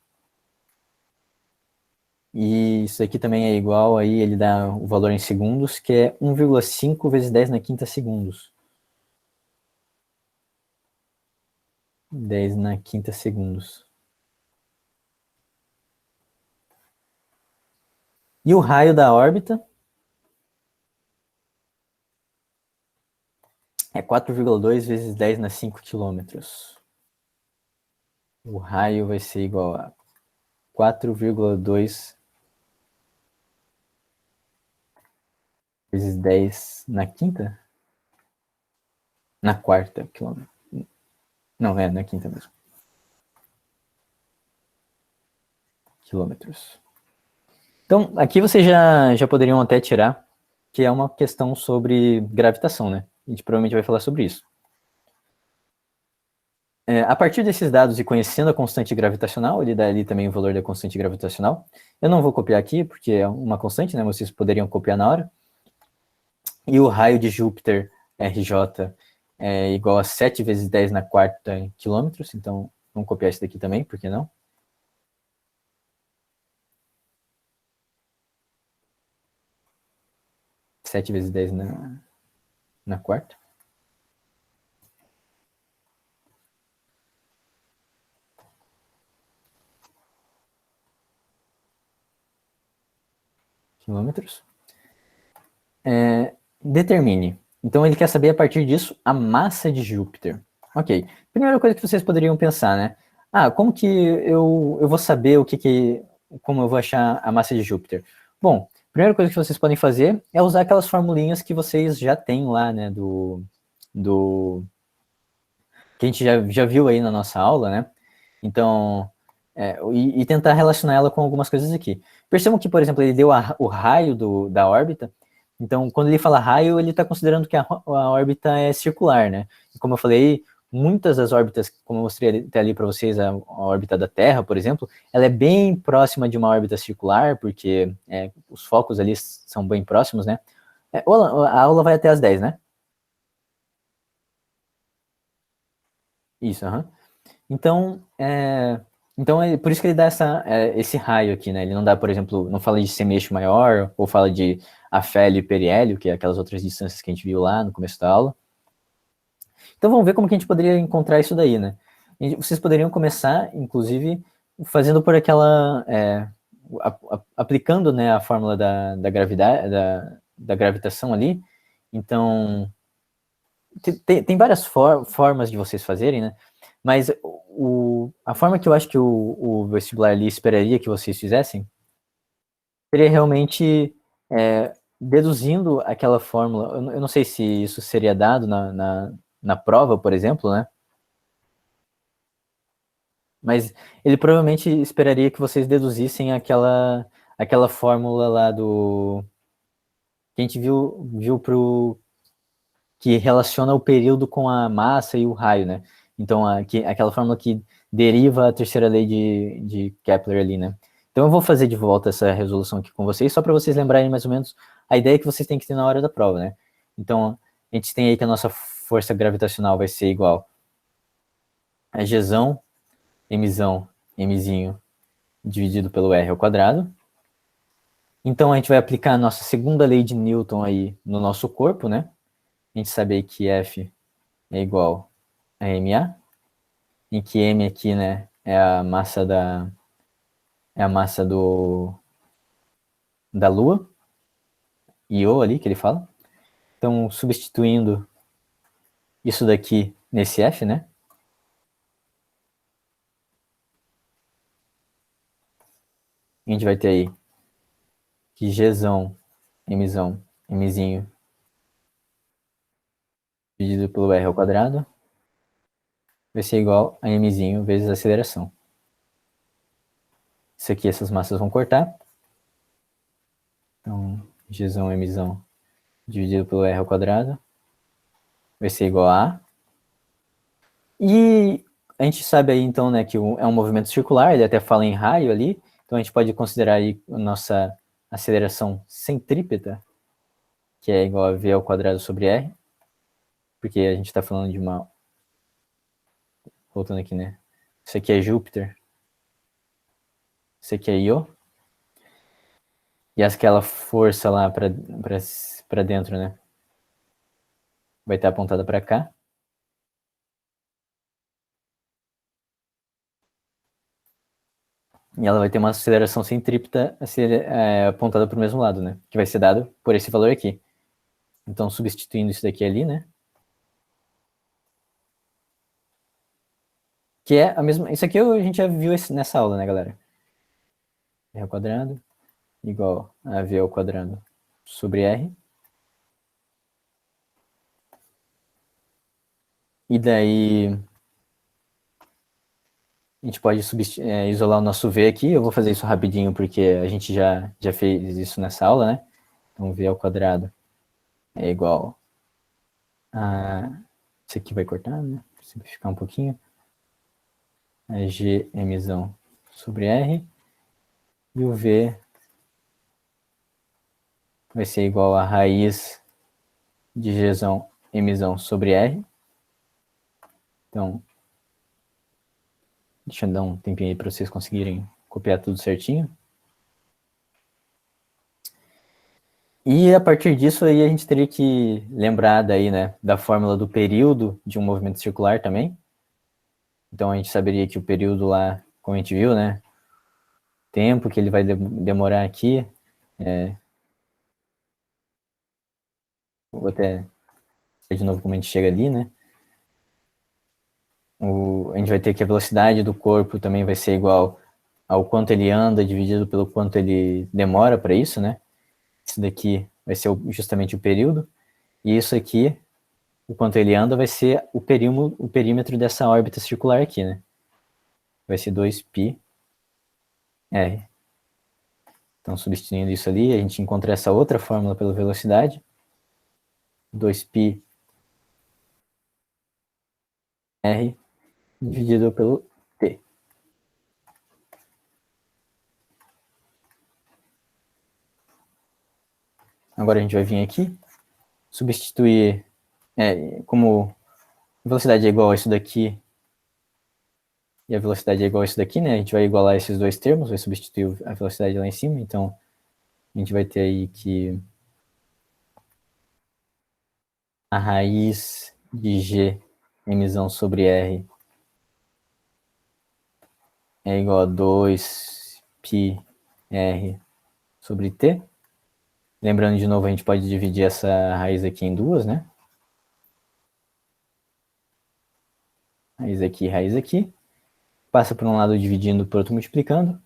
E isso aqui também é igual, aí ele dá o valor em segundos, que é 1,5 vezes 10 na quinta segundos. 10 na quinta segundos. E o raio da órbita é 4,2 vezes 10 na 5 quilômetros. O raio vai ser igual a 4,2 vezes 10 na quinta? Na quarta quilômetro. Não, é na quinta mesmo. Quilômetros. Então, aqui vocês já poderiam até tirar que é uma questão sobre gravitação, né? A gente provavelmente vai falar sobre isso. A partir desses dados e conhecendo a constante gravitacional, ele dá ali também o valor da constante gravitacional. Eu não vou copiar aqui, porque é uma constante, né? Vocês poderiam copiar na hora. E o raio de Júpiter, RJ, é igual a 7 vezes 10 na quarta quilômetros. Então, vamos copiar isso daqui também, por que não? Sete vezes 10 na quarta. Quilômetros. Determine. Então ele quer saber a partir disso a massa de Júpiter. Ok. Primeira coisa que vocês poderiam pensar, né? Como que eu vou saber como eu vou achar a massa de Júpiter? Bom, a primeira coisa que vocês podem fazer é usar aquelas formulinhas que vocês já têm lá, né? Que a gente já viu aí na nossa aula, né? Então, e tentar relacionar ela com algumas coisas aqui. Percebam que, por exemplo, ele deu o raio da órbita. Então, quando ele fala raio, ele está considerando que a órbita é circular, né? E como eu falei, muitas das órbitas, como eu mostrei até ali para vocês, a órbita da Terra, por exemplo, ela é bem próxima de uma órbita circular, porque os focos ali são bem próximos, né? A aula vai até as 10, né? Isso, aham. Então, por isso que ele dá esse raio aqui, né? Ele não dá, por exemplo, não fala de semeixo maior, ou fala de afélio e periélio, que é aquelas outras distâncias que a gente viu lá no começo da aula. Então vamos ver como que a gente poderia encontrar isso daí, né? E vocês poderiam começar, inclusive, fazendo por aplicando, né, a fórmula da gravidade, da gravitação ali. Então, tem várias formas de vocês fazerem, né? Mas a forma que eu acho que o vestibular ali esperaria que vocês fizessem seria realmente deduzindo aquela fórmula. Eu não sei se isso seria dado na prova, por exemplo, né? Mas ele provavelmente esperaria que vocês deduzissem aquela fórmula lá que a gente viu que relaciona o período com a massa e o raio, né? Então, aquela fórmula que deriva a terceira lei de Kepler ali, né? Então, eu vou fazer de volta essa resolução aqui com vocês, só para vocês lembrarem mais ou menos a ideia que vocês têm que ter na hora da prova, né? Então, a gente tem aí que a nossa força gravitacional vai ser igual a Gzão, Mzão, Mzinho, dividido pelo R ao quadrado. Então, a gente vai aplicar a nossa segunda lei de Newton aí no nosso corpo, né? A gente sabe que F é igual a MA, em que M aqui, né, é a massa da Lua, Io ali que ele fala. Então, substituindo isso daqui nesse F, né, a gente vai ter aí que Gzão, Mzão, Mzinho dividido pelo R ao quadrado vai ser igual a Mzinho vezes a aceleração. Isso aqui, essas massas vão cortar. Então, Gzão, Mzão dividido pelo R ao quadrado vai ser igual a A. E a gente sabe aí, então, né, que é um movimento circular, ele até fala em raio ali, então a gente pode considerar aí a nossa aceleração centrípeta, que é igual a V ao quadrado sobre R, porque a gente está falando de uma... Voltando aqui, né? Isso aqui é Júpiter, isso aqui é Io, e aquela força lá para dentro, né? Vai estar apontada para cá. E ela vai ter uma aceleração centrípeta apontada para o mesmo lado, né? Que vai ser dado por esse valor aqui. Então, substituindo isso daqui ali, né? Que é a mesma... Isso aqui a gente já viu nessa aula, né, galera? r ao quadrado igual a v ao quadrado sobre r. E daí a gente pode isolar o nosso v aqui. Eu vou fazer isso rapidinho porque a gente já fez isso nessa aula, né? Então v ao quadrado é igual a... Isso aqui vai cortar, né? Para simplificar um pouquinho. A gmzão sobre r. E o v vai ser igual a raiz de gzão mzão sobre r. Então, deixa eu dar um tempinho aí para vocês conseguirem copiar tudo certinho. E a partir disso aí a gente teria que lembrar daí, né, da fórmula do período de um movimento circular também. Então a gente saberia que o período lá, como a gente viu, né, tempo que ele vai demorar aqui, vou até ver de novo como a gente chega ali, né. A gente vai ter que a velocidade do corpo também vai ser igual ao quanto ele anda dividido pelo quanto ele demora para isso, né. Isso daqui vai ser justamente o período. E isso aqui, o quanto ele anda, vai ser o perímetro dessa órbita circular aqui, né? Vai ser 2πr. Então, substituindo isso ali, a gente encontra essa outra fórmula pela velocidade. 2πr dividido pelo t. Agora a gente vai vir aqui, substituir, como velocidade é igual a isso daqui, e a velocidade é igual a isso daqui, né? A gente vai igualar esses dois termos, vai substituir a velocidade lá em cima, então a gente vai ter aí que a raiz de g mzão sobre r é igual a 2πr sobre t. Lembrando de novo, a gente pode dividir essa raiz aqui em duas, né? Raiz aqui. Passa por um lado dividindo, por outro multiplicando.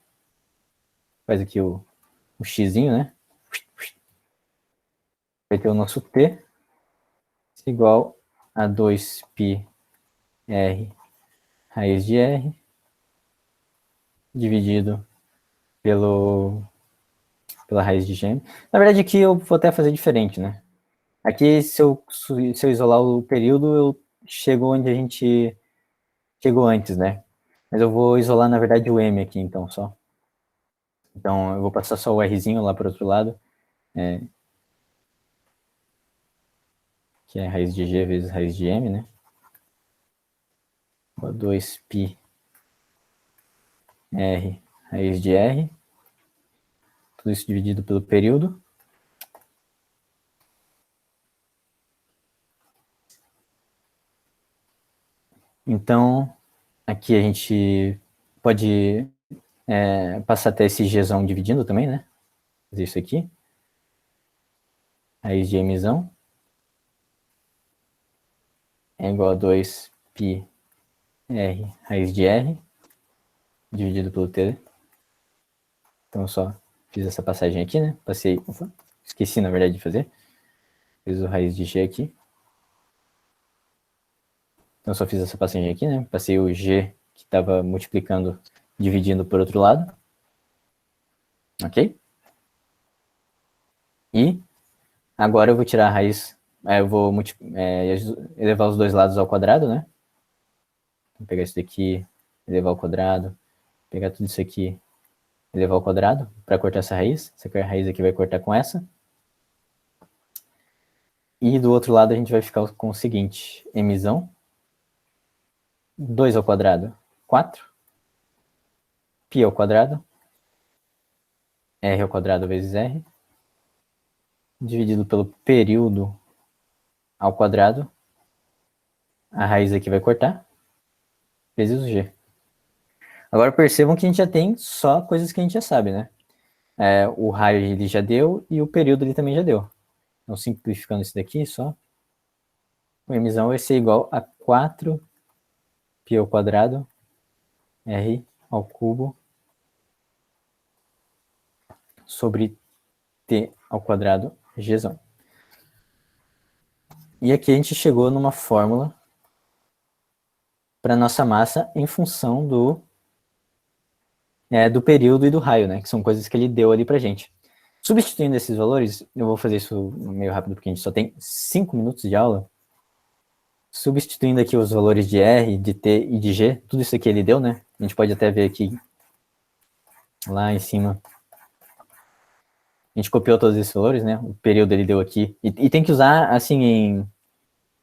Faz aqui o xzinho, né? Vai ter o nosso t igual a 2πr raiz de r dividido pela raiz de g. Na verdade, aqui eu vou até fazer diferente, né? Aqui, se eu isolar o período, eu chego onde a gente chegou antes, né? Mas eu vou isolar, na verdade, o m aqui, então, só. Então, eu vou passar só o rzinho lá para o outro lado, que é raiz de g vezes raiz de m, né? 2πr raiz de r. Tudo isso dividido pelo período. Então, aqui a gente pode passar até esse gzão dividindo também, né? Fazer isso aqui. Raiz de mzão é igual a 2πr raiz de r dividido pelo t. Então, eu só fiz essa passagem aqui, né? Passei... Ufa, esqueci, na verdade, de fazer. Fiz o raiz de g aqui. Então, eu só fiz essa passagem aqui, né? Passei o g que estava multiplicando, dividindo por outro lado. Ok? E agora eu vou tirar a raiz... eu vou elevar os dois lados ao quadrado, né? Vou pegar isso daqui, elevar ao quadrado. Pegar tudo isso aqui, elevar ao quadrado, para cortar essa raiz. Essa raiz aqui vai cortar com essa. E do outro lado a gente vai ficar com o seguinte, mzão, 2 ao quadrado, 4, π ao quadrado, r ao quadrado vezes r, dividido pelo período ao quadrado, a raiz aqui vai cortar, vezes o g. Agora percebam que a gente já tem só coisas que a gente já sabe, né? O raio ele já deu e o período ele também já deu. Então, simplificando isso daqui só, o mzão vai ser igual a 4 π ao quadrado r ao cubo sobre T ao quadrado Gzão. E aqui a gente chegou numa fórmula para nossa massa em função do período e do raio, né? Que são coisas que ele deu ali pra gente. Substituindo esses valores, eu vou fazer isso meio rápido porque a gente só tem 5 minutos de aula. Substituindo aqui os valores de R, de T e de G, tudo isso aqui ele deu, né? A gente pode até ver aqui, lá em cima. A gente copiou todos esses valores, né? O período ele deu aqui. E tem que usar, assim, em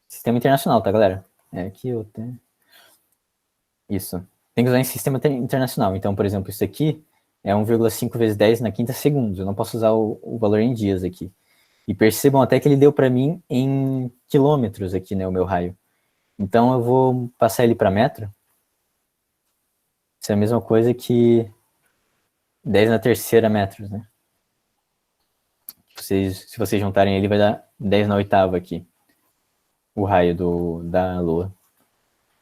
sistema internacional, tá, galera? Aqui eu tenho... Isso. Tem que usar em sistema internacional. Então, por exemplo, isso aqui é 1,5 vezes 10 na quinta segundos. Eu não posso usar o valor em dias aqui. E percebam até que ele deu para mim em quilômetros aqui, né, o meu raio. Então, eu vou passar ele para metro. Isso é a mesma coisa que 10 na terceira metros, né? Se vocês juntarem ele, vai dar 10 na oitava aqui. O raio da Lua.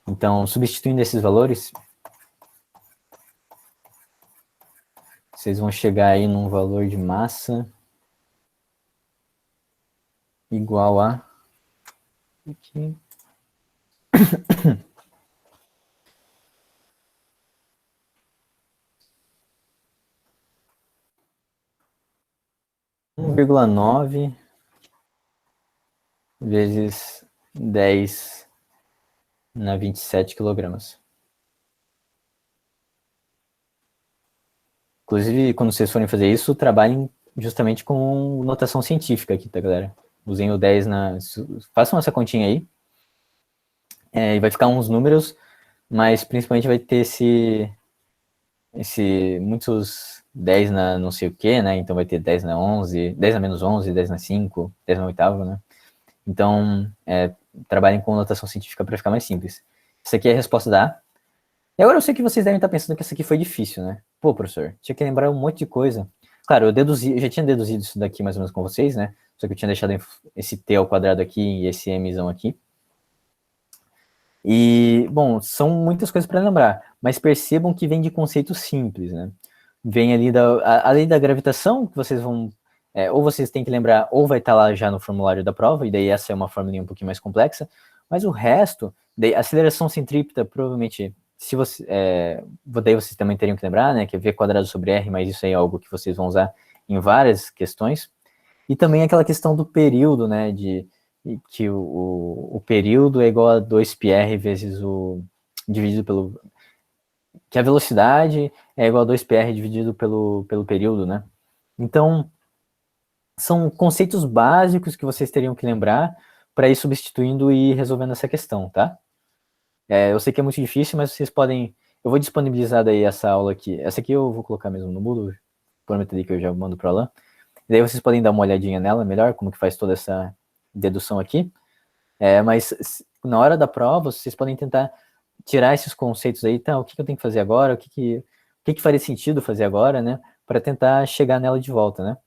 Então, substituindo esses valores, vocês vão chegar aí num valor de massa igual a... Aqui. 1,9 vezes 10 na 27 quilogramas. Inclusive, quando vocês forem fazer isso, trabalhem justamente com notação científica aqui, tá, galera? Usem o 10 na... Façam essa continha aí. E vai ficar uns números, mas principalmente vai ter muitos 10 na não sei o que, né? Então vai ter 10 na 11, 10 na menos 11, 10 na 5, 10 na oitava, né? Então, trabalhem com notação científica para ficar mais simples. Isso aqui é a resposta da A. E agora eu sei que vocês devem estar pensando que essa aqui foi difícil, né? Pô, professor, tinha que lembrar um monte de coisa. Claro, eu já tinha deduzido isso daqui mais ou menos com vocês, né? Só que eu tinha deixado esse t ao quadrado aqui e esse mzão aqui. E, bom, são muitas coisas para lembrar, mas percebam que vem de conceitos simples, né? Vem ali a lei da gravitação, que vocês vão... ou vocês têm que lembrar, ou vai estar lá já no formulário da prova, e daí essa é uma formulinha um pouquinho mais complexa, mas o resto, daí, aceleração centrípeta, provavelmente, se você, daí vocês também teriam que lembrar, né, que é v quadrado sobre r, mas isso aí é algo que vocês vão usar em várias questões, e também aquela questão do período, né, que o período é igual a 2πr vezes dividido pelo... que a velocidade é igual a 2πr dividido pelo período, né? Então, são conceitos básicos que vocês teriam que lembrar para ir substituindo e resolvendo essa questão, tá? Eu sei que é muito difícil, mas vocês podem... Eu vou disponibilizar daí essa aula aqui. Essa aqui eu vou colocar mesmo no Moodle, prometo ali que eu já mando para lá. E daí vocês podem dar uma olhadinha nela melhor, como que faz toda essa dedução aqui. Mas na hora da prova, vocês podem tentar tirar esses conceitos aí, então, o que eu tenho que fazer agora, o que faria sentido fazer agora, né, para tentar chegar nela de volta, né?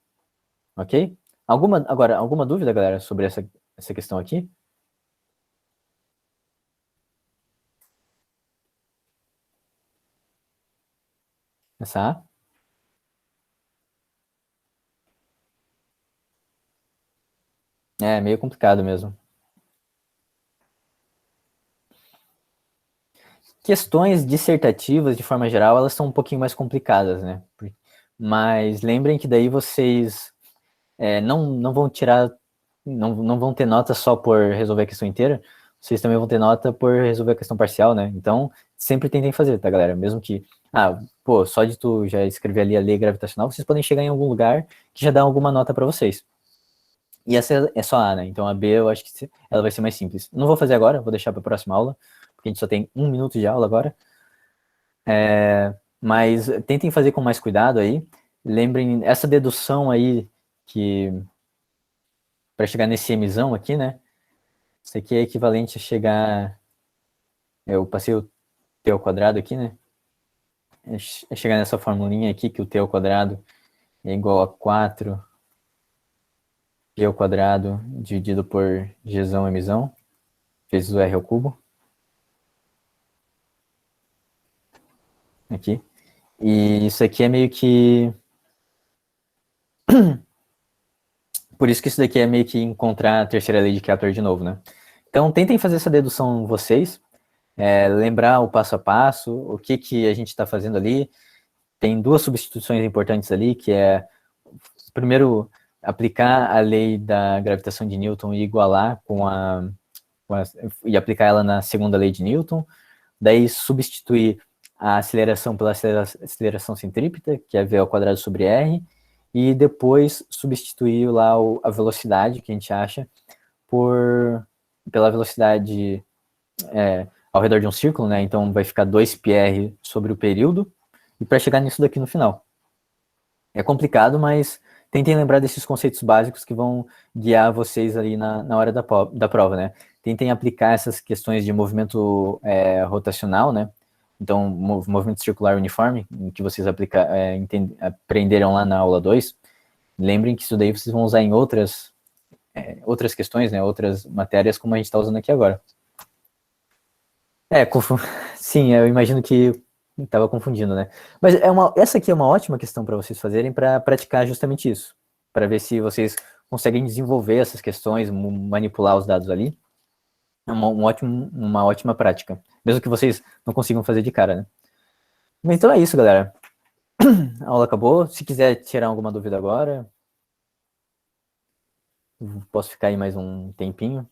Ok? Alguma dúvida, galera, sobre essa questão aqui? Essa A? É meio complicado mesmo. Questões dissertativas, de forma geral, elas são um pouquinho mais complicadas, né? Mas lembrem que daí vocês não vão tirar, não vão ter nota só por resolver a questão inteira, vocês também vão ter nota por resolver a questão parcial, né? Então, sempre tentem fazer, tá, galera? Mesmo que, só de tu já escrever ali a lei gravitacional, vocês podem chegar em algum lugar que já dá alguma nota para vocês. E essa é só A, né? Então a B eu acho que ela vai ser mais simples. Não vou fazer agora, vou deixar para a próxima aula, porque a gente só tem 1 minuto de aula agora. Mas tentem fazer com mais cuidado aí. Lembrem, essa dedução aí, que para chegar nesse mzão aqui, né? Isso aqui é equivalente a chegar... Eu passei o t ao quadrado aqui, né? É chegar nessa formulinha aqui, que o t ao quadrado é igual a 4 g ao quadrado dividido por gzão mzão, vezes o r ao cubo. Aqui. E isso aqui é meio que Por isso que isso daqui é meio que encontrar a terceira lei de Kepler de novo, né? Então, tentem fazer essa dedução vocês, lembrar o passo a passo, o que, que a gente está fazendo ali. Tem duas substituições importantes ali, que é, primeiro, aplicar a lei da gravitação de Newton e igualar e aplicar ela na segunda lei de Newton. Daí, substituir a aceleração pela aceleração centrípeta, que é v ao quadrado sobre r, e depois substituir lá a velocidade que a gente acha pela velocidade ao redor de um círculo, né? Então vai ficar 2πr sobre o período, e para chegar nisso daqui no final. É complicado, mas tentem lembrar desses conceitos básicos que vão guiar vocês ali na hora da prova, né? Tentem aplicar essas questões de movimento rotacional, né? Então, movimento circular uniforme, que vocês aprenderam lá na aula 2. Lembrem que isso daí vocês vão usar em outras questões, né? Outras matérias, como a gente está usando aqui agora. Sim, eu imagino que estava confundindo, né? Mas essa aqui é uma ótima questão para vocês fazerem para praticar justamente isso, para ver se vocês conseguem desenvolver essas questões, manipular os dados ali. É uma ótima prática, mesmo que vocês não consigam fazer de cara, né? Mas então é isso, galera. A aula acabou. Se quiser tirar alguma dúvida agora, posso ficar aí mais um tempinho.